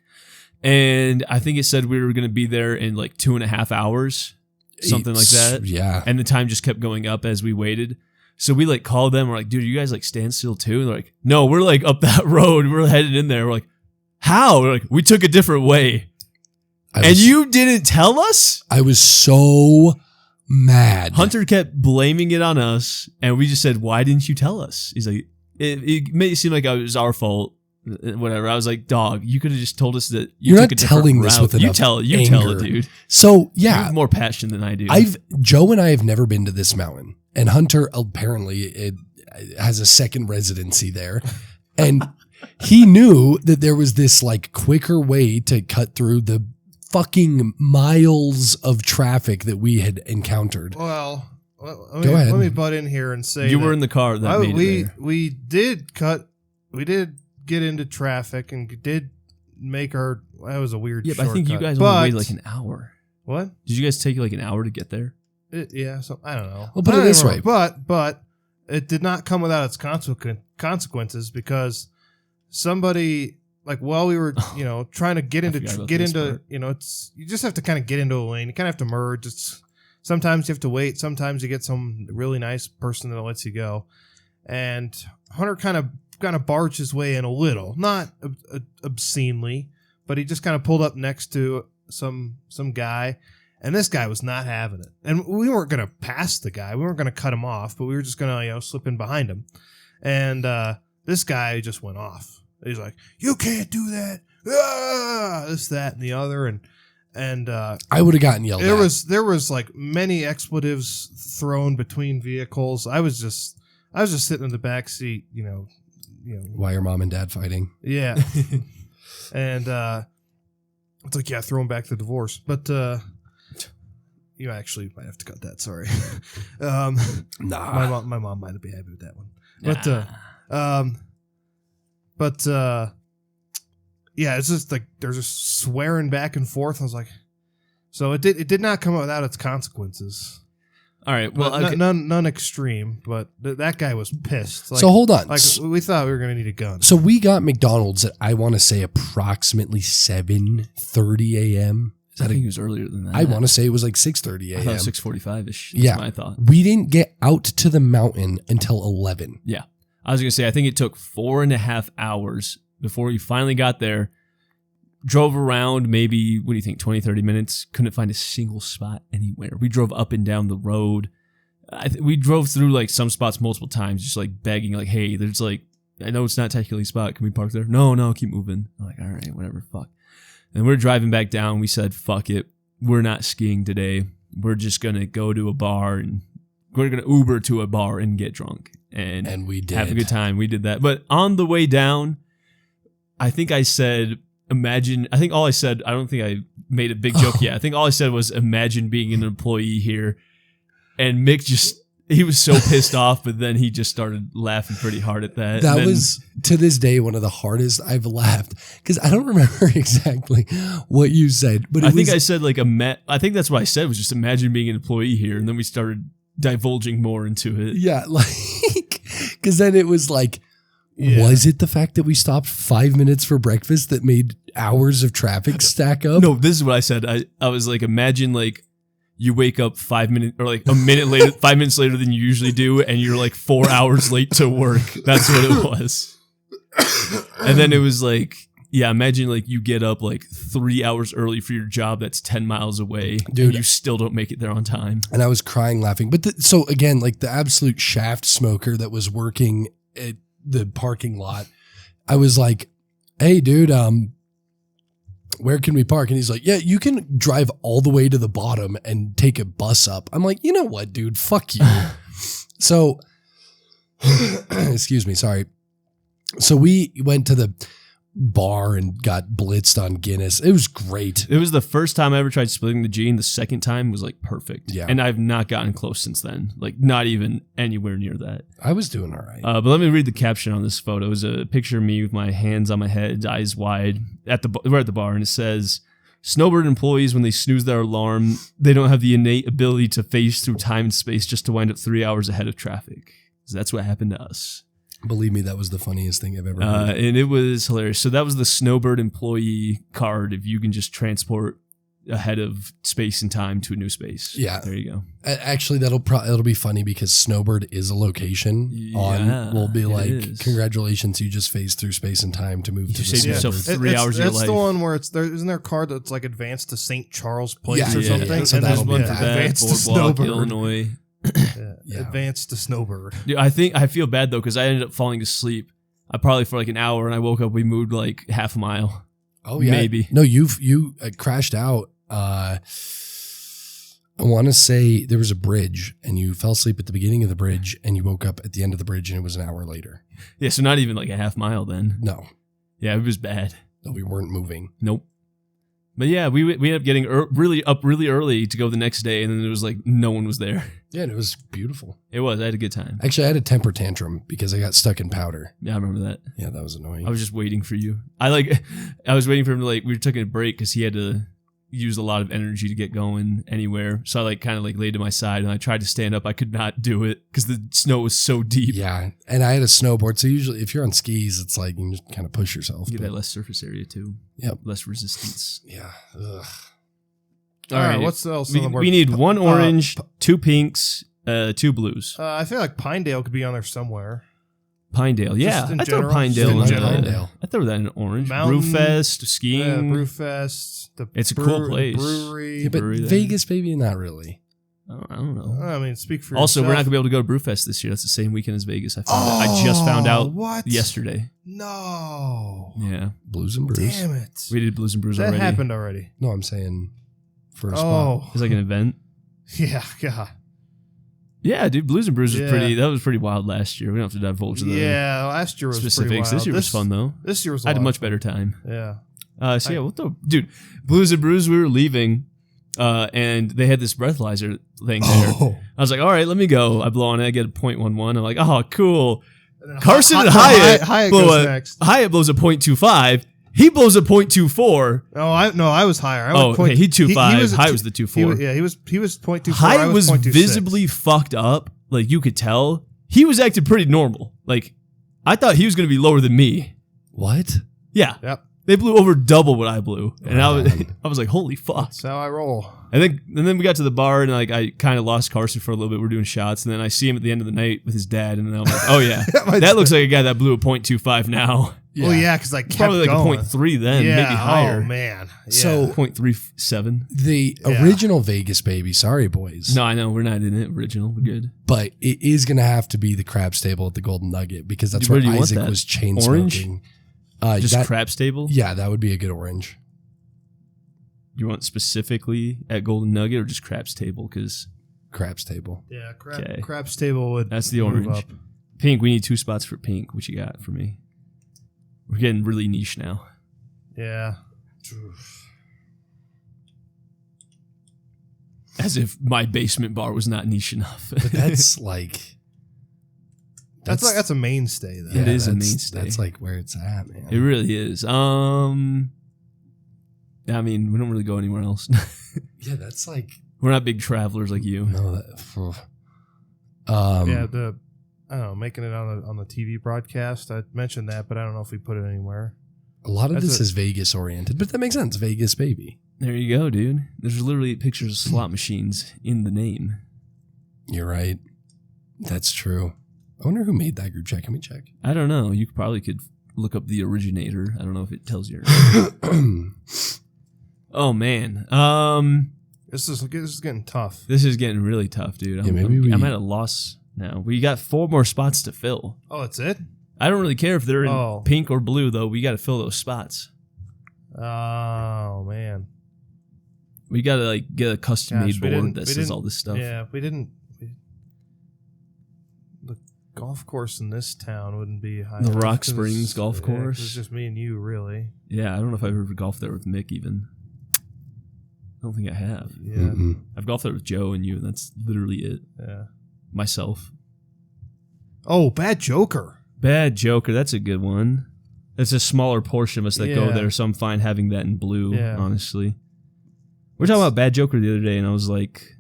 And I think it said we were going to be there in like 2.5 hours, something like that. Yeah. And the time just kept going up as we waited. So we like called them. We're like, dude, you guys like stand still too? And they're like, no, we're like up that road. We're headed in there. We're like, how? We're like, we took a different way. And you didn't tell us? I was so mad. Hunter kept blaming it on us, and we just said, why didn't you tell us? He's like, it made it seem like it was our fault, whatever. I was like, dog, you could have just told us that you You're took not a different telling this route. with enough You tell it, anger. dude. So, You yeah. have more passion than I do. Joe and I have never been to this mountain, and Hunter apparently has a second residency there. And he knew that there was this like quicker way to cut through the fucking miles of traffic that we had encountered. Well, Go ahead. Let me butt in here and say you were in the car that made it there. we did get into traffic and did make that was a weird Yeah, but I think you shortcut. guys only waited like an hour. What? Did you guys take like an hour to get there? Yeah, so I don't know. Well, put I it don't this remember. way. But it did not come without its consequences because somebody like while we were trying to get forgot about this part. it's you just have to kind of get into a lane. You kind of have to merge. Sometimes you have to wait. Sometimes you get some really nice person that lets you go. And Hunter kind of barged his way in a little, not obscenely, but he just kind of pulled up next to some guy. And this guy was not having it. And we weren't going to pass the guy. We weren't going to cut him off, but we were just going to, slip in behind him. And this guy just went off. He's like, you can't do that. Ah! This, that, and the other. And I would have gotten yelled at. There was like many expletives thrown between vehicles. I was just sitting in the back seat, Why are mom and dad fighting? Yeah. And it's like, yeah, throw him back to divorce. But you actually might have to cut that. Sorry. Nah. My mom might be happy with that one. Nah. But yeah, it's just like there's just swearing back and forth. I was like, so it did not come without its consequences. All right. Well, Well, okay. none extreme, but that guy was pissed. Like, So hold on. like we thought we were gonna need a gun. So we got McDonald's at, I want to say, approximately 7:30 a.m. Is I that think it was earlier than that. I want to say it was like 6:30 I thought a.m. 6:45ish. That's Yeah. what I thought. We didn't get out to the mountain until 11. Yeah. I was going to say, I think it took 4.5 hours before we finally got there. Drove around maybe, what do you think, 20, 30 minutes. Couldn't find a single spot anywhere. We drove up and down the road. We drove through like some spots multiple times, just like begging, like, hey, there's like, I know it's not technically a spot. Can we park there? No, keep moving. I'm like, all right, whatever, fuck. And we're driving back down. We said, fuck it. We're not skiing today. We're just going to go to a bar and we're going to Uber to a bar and get drunk. And we did. have a good time. We did that. But on the way down, I think I said, imagine, I think all I said, I don't think I made a big joke yet. I think all I said was, imagine being an employee here And Mick he was so pissed off, but then he just started laughing pretty hard at that. That And then- was, to this day, one of the hardest I've laughed because I don't remember exactly what you said, but I think I said like I think that's what I said was just imagine being an employee here, and then we started divulging more into it. yeah, like because then it was like, Yeah. was it the fact that we stopped 5 minutes for breakfast that made hours of traffic stack up? No, this is what I said. I was like, imagine like you wake up 5 minutes or like a minute later, 5 minutes later than you usually do, and you're like 4 hours late to work. That's what it was. And then it was like, yeah, imagine like you get up like 3 hours early for your job that's 10 miles away, Dude. and you still don't make it there on time. And I was crying laughing. But so again, like the absolute shaft smoker that was working at the parking lot, I was like, hey, dude, where can we park? And he's like, yeah, you can drive all the way to the bottom and take a bus up. I'm like, you know what, dude? Fuck you. So, excuse me, sorry. So we went to the bar and got blitzed on Guinness. It was great. It was the first time I ever tried splitting the G, and the second time was like perfect. Yeah. And I've not gotten close since then. Like not even anywhere near that. I was doing all right. But let me read the caption on this photo. It was a picture of me with my hands on my head, eyes wide, we're at the bar, and it says, "Snowbird employees, when they snooze their alarm, they don't have the innate ability to phase through time and space just to wind up 3 hours ahead of traffic." So that's what happened to us. Believe me, that was the funniest thing I've ever heard. And it was hilarious. So that was the Snowbird employee card. If you can just transport ahead of space and time to a new space. Yeah. There you go. Actually, it'll be funny because Snowbird is a location Yeah, we'll be it like, is. congratulations, you just phased through space and time to move You to the saved yourself Snowbird. 3 hours of your That's life. the one where it's there. Isn't there a card that's like advanced to St. Charles Place Yeah, or yeah, something? yeah. So And that'll there's be one that. for advanced to Boardwalk, Snowbird. Illinois. Yeah. Advanced to Snowbird. Dude, I feel bad though because I ended up falling asleep. I probably for like an hour, and I woke up. We moved like half a mile. Oh yeah, Maybe. No, you crashed out. I want to say there was a bridge, and you fell asleep at the beginning of the bridge, and you woke up at the end of the bridge, and it was an hour later. Yeah, so not even like a half mile then. No, Yeah, it was bad. we weren't moving. Nope. But yeah, we ended up getting really early to go the next day, and then it was like no one was there. Yeah, and it was beautiful. It was. I had a good time. Actually, I had a temper tantrum because I got stuck in powder. Yeah, I remember that. Yeah, that was annoying. I was just waiting for you. I was waiting for him to we were taking a break because he had to use a lot of energy to get going anywhere. So I kind of laid to my side and I tried to stand up. I could not do it because the snow was so deep. Yeah, and I had a snowboard, so usually if you're on skis, it's like you can just kind of push yourself. You get but- that less surface area too. Yep. Less resistance. Yeah. Ugh. All right, what's else on We, the board? we need one orange, two pinks, two blues. I feel like Pinedale could be on there somewhere. Pinedale, yeah. just in I throw general, Pinedale just in in there. general. I throw that in orange. Mountain, Brewfest, skiing. Brewfest. It's a cool place. Brewery. Yeah, but brewery there. Vegas, maybe not really. I don't know. I mean, speak for Also, we're not yourself. gonna be able to go to Brewfest this year. That's the same weekend as Vegas. I just found out What? yesterday. No. Yeah, Blues and brews. Damn it. we did Blues and Brews that already. happened already. No, I'm saying for a spot. Oh. It's like an event. Yeah. Yeah. Yeah, dude, Blues and Brews was Yeah. pretty. That was pretty wild last year. We don't have to divulge the Yeah. Last year was pretty specifics. wild. This year was fun though. This year was. I had a lot much of fun. better time. Yeah. So yeah, what the dude? Blues and Brews. We were leaving, and they had this breathalyzer thing there. Oh. I was like, all right, let me go. I blow on it. I get a 0.11. I'm like, oh, cool. And then Carson and Hyatt Hyatt goes blow next. Hyatt blows a 0.25. He blows a 0.24. Oh, I was higher. I Oh, went okay. He 2.5. a Hyatt t- was the 2.4. He was 0.24. I Hyatt was 0.26. visibly fucked up. Like you could tell. He was acting pretty normal. Like I thought he was going to be lower than me. What? Yeah. Yep. They blew over double what I blew. And Man. I was like, holy fuck. That's how I roll. And then we got to the bar and I kind of lost Carson for a little bit. We're doing shots. And then I see him at the end of the night with his dad. And then I'm like, oh yeah, that looks like a guy that blew a 0.25 now. Yeah. Well, yeah, because I kept Probably like going. a 0.3 then, Yeah. maybe higher. Oh man. Yeah. So- 0.37. The Yeah. original Vegas baby, sorry boys. No, I know. We're not in it original. We're good. But it is going to have to be the crab stable at the Golden Nugget because that's Where where do you want Isaac that? was chain Orange? smoking. Just that- crab stable? Yeah, that would be a good orange. You want specifically at Golden Nugget or just Crab's Table? Because Crab's table. Yeah. Okay. Crab's table would. that's the move orange. up. Pink, we need 2 spots for pink. What you got for me? We're getting really niche now. Yeah. As if my basement bar was not niche enough. But that's like That's a mainstay though. It is a that's- mainstay. That's like where it's at, man. It really is. I mean, we don't really go anywhere else. Yeah, that's like We're not big travelers like you. no. That, Yeah, I don't know, making it on the TV broadcast. I mentioned that, but I don't know if we put it anywhere. a lot of that's this a- is Vegas oriented, but that makes sense. Vegas, baby. There you go, dude. There's literally pictures of slot machines in the name. You're right. That's true. I wonder who made that group chat. Can we check? I don't know. You probably could look up the originator. I don't know if it tells you. Oh man. This is getting tough. This is getting really tough, dude. Yeah, maybe I'm at a loss now. We got 4 more spots to fill. Oh, that's it? I don't really care if they're in Oh. pink or blue, though. We got to fill those spots. Oh man. We got to like get a custom Gosh, made we board didn't- that we says didn't- all this stuff. Yeah, the golf course in this town wouldn't be high. The enough Rock 'cause- Springs golf yeah, 'cause course? It's just me and you, really. Yeah, I don't know if I've ever golfed there with Mick even. I don't think I have. Yeah, Mm-mm. I've golfed there with Joe and you, and that's literally it. yeah. Myself. Oh, Bad Joker. Bad Joker, that's a good one. It's a smaller portion of us that go Yeah. there, so I'm fine having that in blue, Yeah. honestly. We were talking about Bad Joker the other day, and I was like,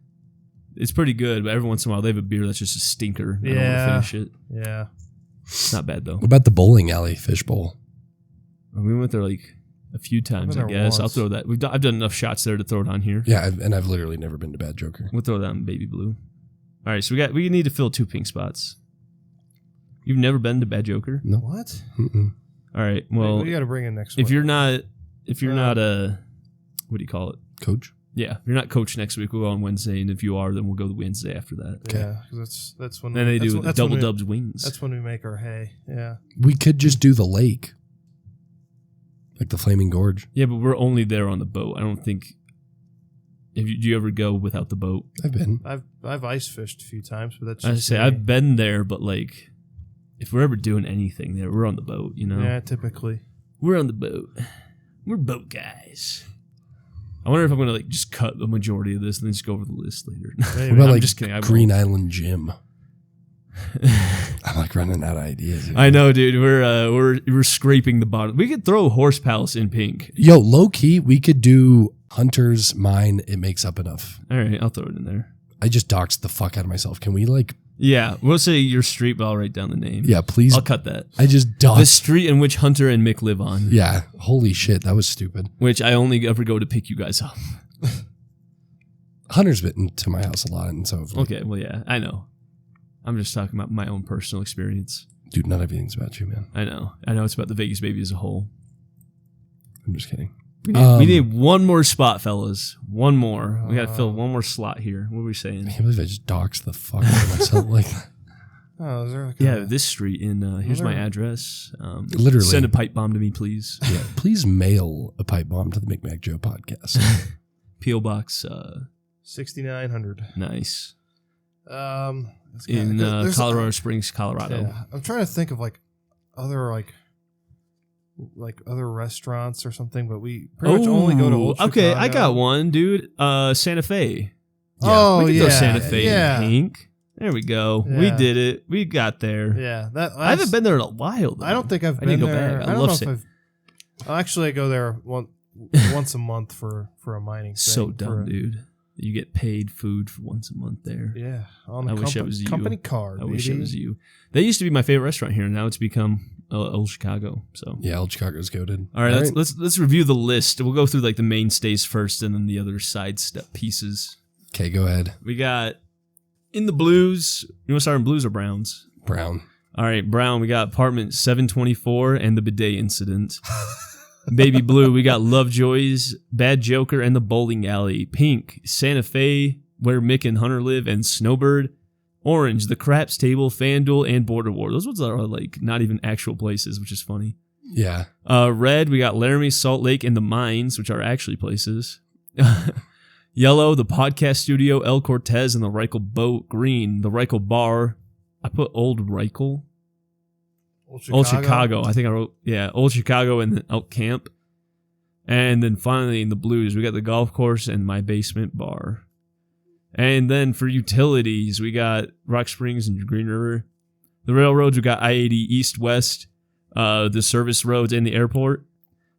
it's pretty good, but every once in a while they have a beer that's just a stinker. I don't Yeah. want to finish it. Yeah. It's not bad, though. What about the bowling alley fishbowl? We went there like a few times, I been there guess. I'll once. throw that. I've done enough shots there to throw it on here. Yeah, I've literally never been to Bad Joker. We'll throw that in baby blue. All right, so we need to fill 2 pink spots. You've never been to Bad Joker? No. What? Mm-mm. All right. Well, we got to bring in next. if one. you're not a, what do you call it? Coach? Yeah, if you're not coach next week, we'll go on Wednesday, and if you are, then we'll go the Wednesday after that. Okay. Yeah, 'cause that's when. Then they that's do when- that's double when we- dubs wings. That's when we make our hay. Yeah. We could just do the lake. Like the Flaming Gorge. Yeah, but we're only there on the boat. I don't think. Do you ever go without the boat? I've been. I've ice fished a few times, but that's I just say me. I've been there, but like, if we're ever doing anything there, we're on the boat. You know, Yeah, typically. we're on the boat. We're boat guys. I wonder if I'm gonna like just cut the majority of this and then just go over the list later. What Maybe. about I'm like just kidding. I won't. Green Island Gym? I'm like running out of ideas. I know, dude. We're scraping the bottom. We could throw Horse Palace in pink. Yo, low key, we could do Hunter's Mine. It makes up enough. All right, I'll throw it in there. I just doxed the fuck out of myself. Can we like? Yeah, we'll say your street, but I'll write down the name. Yeah, please. I'll cut that. I just The doxed. street in which Hunter and Mick live on, Yeah. Holy shit, that was stupid. which I only ever go to pick you guys up. Hunter's been to my house a lot, and so have we. Okay, well, yeah, I know. I'm just talking about my own personal experience. Dude, not everything's about you, man. I know it's about the Vegas baby as a whole. I'm just kidding. We need one more spot, fellas. One more. We got to fill one more slot here. What were we I saying? can't believe I just doxed the fuck out of myself like that. Oh, is there like Yeah, a, this street in. Here's my Where? address. Literally. Send a pipe bomb to me, please. Yeah, please mail a pipe bomb to the McMac Joe podcast. PO box. 6900. Nice. It's In kinda- there's- Colorado Springs, Colorado. Yeah, I'm trying to think of like other other restaurants or something, but we pretty much only go to Old Okay, I Chicago. got one, dude. Santa Fe. Oh, we could yeah. throw Santa Fe Yeah. in pink. There we go. We Yeah. did it. We got there. Yeah, that I haven't been there in a while. Though. I don't think I've I need been to go there. back. I I don't love know San- if I've. Actually, I go there once a month for a mining. So thing, dumb, dude. You get paid food for once a month there. Yeah, on the I wish it was you. company card. I wish it baby. was you. They used to be my favorite restaurant here, and now it's become Old Chicago. So, Yeah, Old Chicago's goated. all right, let's review the list. We'll go through like the mainstays first, and then the other side step pieces. Okay, go ahead. We got in the blues. You want to start in blues or browns? Brown. All right, brown. We got apartment 724 and the bidet incident. Baby blue, we got Lovejoy's, Bad Joker, and the bowling alley. Pink, Santa Fe, where Mick and Hunter live, and Snowbird. Orange, the craps table, FanDuel, and Border War. Those ones are like not even actual places, which is funny. Yeah. Red, we got Laramie, Salt Lake, and the mines, which are actually places. Yellow, the podcast studio, El Cortez, and the Reichel boat. Green, the Reichel bar. I put Old Reichel. Old Chicago. I think I wrote, Old Chicago and then Elk Camp. And then finally in the blues, we got the golf course and my basement bar. And then for utilities, we got Rock Springs and Green River. The railroads, we got I-80 east-west, the service roads, and the airport.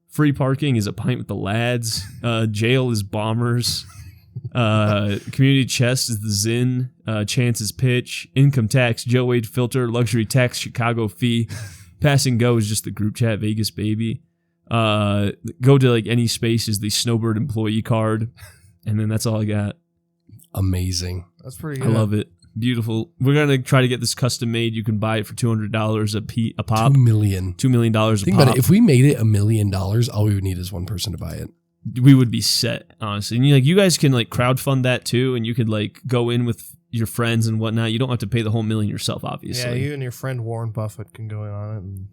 Free parking is a pint with the lads. Jail is Bombers. Community chest is the Zinn. Chance is Pitch. Income tax, Joe Wade Filter. Luxury tax, Chicago Fee. Pass and go is just the group chat, Vegas Baby. Go to like any space is the Snowbird employee card. And then that's all I got. Amazing. That's pretty I good. love it. Beautiful. We're going to try to get this custom made. You can buy it for $200 a pop. $2 million. $2 million a Think pop. about it. If we made it $1 million, all we would need is one person to buy it. We would be set, honestly. And you guys can like crowdfund that too, and you could like go in with your friends and whatnot. You don't have to pay the whole $1 million yourself, obviously. Yeah, you and your friend Warren Buffett can go in on it. And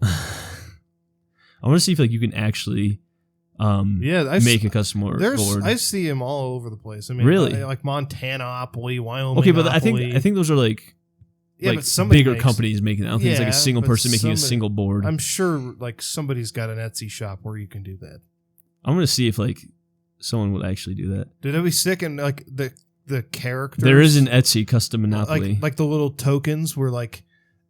I want to see if like you can actually make a custom board. I see them all over the place. I mean, Really? like Montanopoly, Wyoming. Okay, but I think those are like but somebody bigger makes- companies making it. I don't think it's like a Yeah, single but person making a somebody- single board. I'm sure like somebody's got an Etsy shop where you can do that. I'm gonna see if like someone would actually do that. Dude, that'd be sick. And like the characters. There is an Etsy custom Monopoly. like the little tokens where like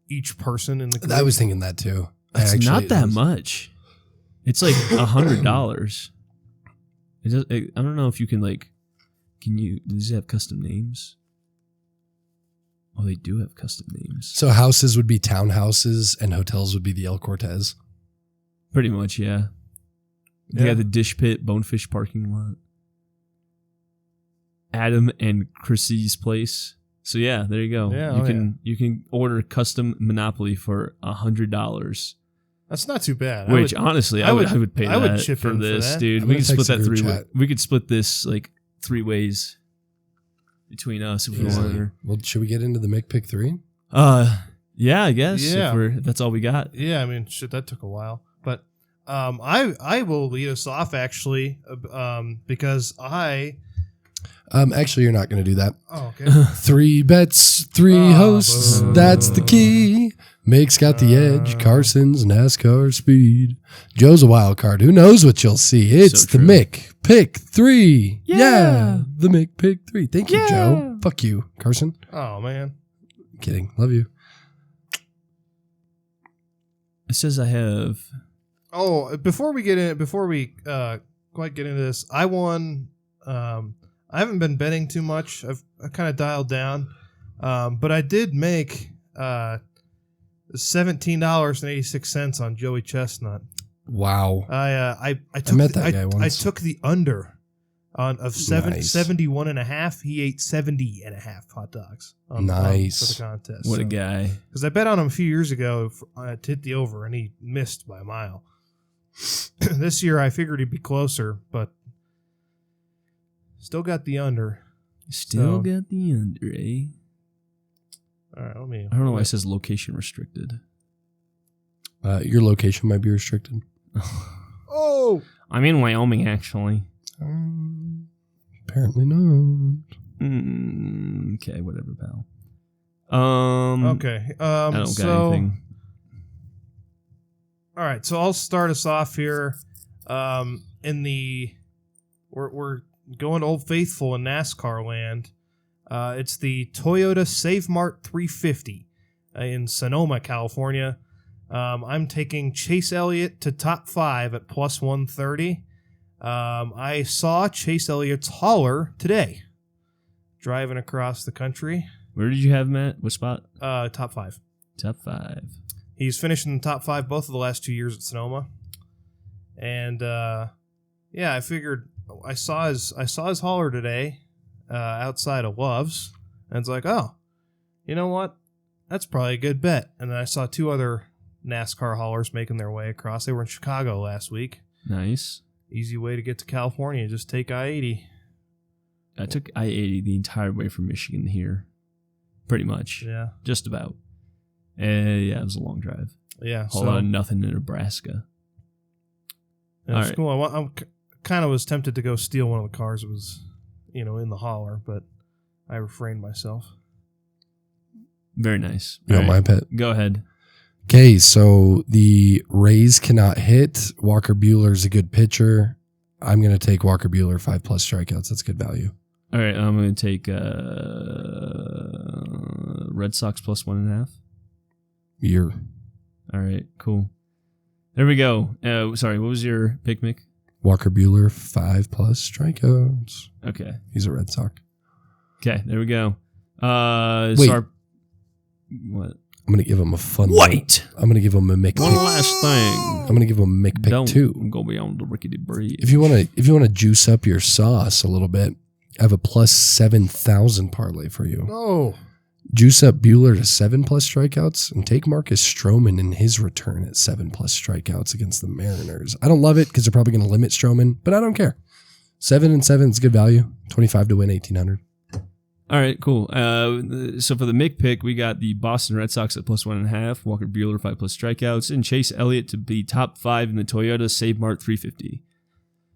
each person in the group. I was thinking that too. It's Actually, not it that was- much. It's like $100. I don't know if you can like. Can you? Does it have custom names? Oh, they do have custom names. So houses would be townhouses and hotels would be the El Cortez. Pretty much, yeah. They Yeah. got the Dish Pit, Bonefish parking lot. Adam and Chrissy's place. So yeah, there you go. Yeah, you can order custom Monopoly for $100. That's not too bad. Which honestly, I would pay I would that chip for in for this, that. dude. I'm We gonna could split text the that group 3 chat. We could split this like 3 ways between us if we Easily. wanted. Well, should we get into the Mick Pick 3? Yeah, I guess. Yeah. If that's all we got. Yeah, I mean, shit, that took a while, but I will lead us off actually, because Actually, you're not going to do that. oh okay 3 bets, 3 Oh, hosts. boo. That's the key. Mick's got the edge. Carson's NASCAR speed. Joe's a wild card. Who knows what you'll see? It's the true. Mick Pick 3. Yeah. The Mick Pick 3. Thank you, Yeah. Joe. Fuck you, Carson. oh man. Kidding. Love you. It says I have. Oh, before we quite get into this, I won. I haven't been betting too much. I kind of dialed down, but I did make $17.86 on Joey Chestnut. Wow. I took met that guy once. I took the under of Nice. 71 and a half. He ate 70 and a half hot dogs. Nice. For the contest. What a guy. Because I bet on him a few years ago to hit the over, and he missed by a mile. This year, I figured he'd be closer, but still got the under. Still So- got the under, eh? All right, let me. I don't know why it says location restricted. Your location might be restricted. Oh, I'm in Wyoming, actually. Apparently not. Okay, whatever, pal. okay. I don't so, got anything. All right, so I'll start us off here. We're going to Old Faithful in NASCAR land. It's the Toyota Save Mart 350 in Sonoma, California. I'm taking Chase Elliott to top 5 at plus 130. I saw Chase Elliott's hauler today, driving across the country. Where did you have him at? What spot? Top 5. Top 5. He's finished in the top 5 both of the last 2 years at Sonoma. And yeah, I figured I saw his hauler today outside of Love's, and it's like, oh, you know what? That's probably a good bet. And then I saw 2 other NASCAR haulers making their way across. They were in Chicago last week. Nice. Easy way to get to California, just take I-80. I took I-80 the entire way from Michigan here. Pretty much. Yeah, Just about. Yeah, it was a long drive. yeah. Whole lot of nothing in Nebraska. Yeah, it's All right. cool. I kind of was tempted to go steal one of the cars that was, in the hauler, but I refrained myself. Very nice. You know All my right. pet. Go ahead. Okay, so the Rays cannot hit. Walker Buehler's a good pitcher. I'm going to take Walker Buehler 5+ strikeouts. That's good value. All right, I'm going to take Red Sox plus 1.5. Year. All right, cool. There we go. Sorry, what was your pick, Mick? Walker Buehler, 5+ strikeouts. Okay. He's a Red Sox. Okay, there we go. Wait. What? I'm going to give him a fun Wait! I'm going to give him a Mick One pick. last thing. I'm going to give him a Mick pick Don't too. go beyond the rickety bridge. If you want to juice up your sauce a little bit, I have a plus 7,000 parlay for you. No. Juice up Bueller to 7+ strikeouts and take Marcus Stroman in his return at 7+ strikeouts against the Mariners. I don't love it because they're probably going to limit Stroman, but I don't care. 7 and 7 is good value. 25 to win 1,800. All right, cool. So for the Mick pick, we got the Boston Red Sox at plus 1.5, Walker Buehler 5+ strikeouts, and Chase Elliott to be top 5 in the Toyota Save Mart 350.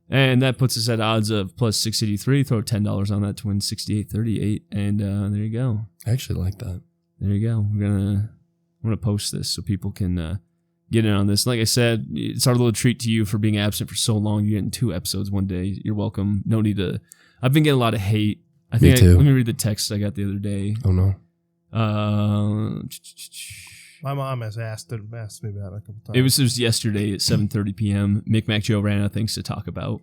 And that puts us at odds of plus 683. Throw $10 on that to win 68.38, and there you go. I actually like that. There you go. I'm gonna post this so people can get in on this. Like I said, it's our little treat to you for being absent for so long. You're getting 2 episodes one day. You're welcome. No need to. I've been getting a lot of hate. I think Me too. let me read the text I got the other day. Oh, no. My mom has asked me about it a couple times. It was yesterday at 7:30 p.m. Mick Mac Joe ran out of things to talk about.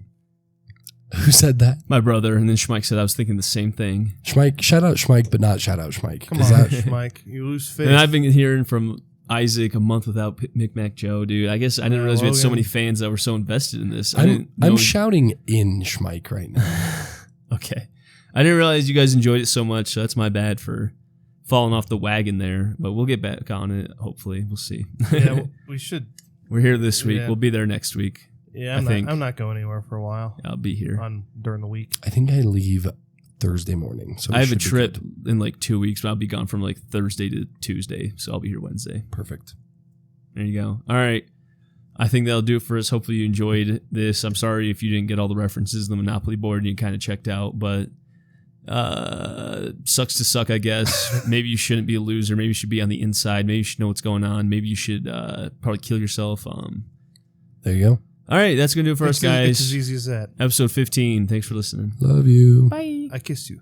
Who said that? My brother, and then Schmike said I was thinking the same thing. Schmike. Shout out Schmike, but not shout out Schmike. Come 'Cause on, that- Mike. You lose faith. And I've been hearing from Isaac a month without Mick Mac Joe, dude. I guess I didn't realize we had so Logan. many fans that were so invested in this. I'm shouting in Schmike right now. Okay. I didn't realize you guys enjoyed it so much, so that's my bad for falling off the wagon there. But we'll get back on it, hopefully. We'll see. Yeah, we should. We're here this week. Yeah. We'll be there next week. Yeah, I'm not going anywhere for a while. I'll be here. During the week. I think I leave Thursday morning. So I have a should be trip good. in like 2 weeks, but I'll be gone from like Thursday to Tuesday, so I'll be here Wednesday. Perfect. There you go. All right. I think that'll do it for us. Hopefully you enjoyed this. I'm sorry if you didn't get all the references in the Monopoly board and you kind of checked out, but sucks to suck, I guess. Maybe you shouldn't be a loser. Maybe you should be on the inside. Maybe you should know what's going on. Maybe you should probably kill yourself. There you go. All right. That's going to do it for us, guys. It's as easy as that. Episode 15. Thanks for listening. Love you. Bye. I kiss you.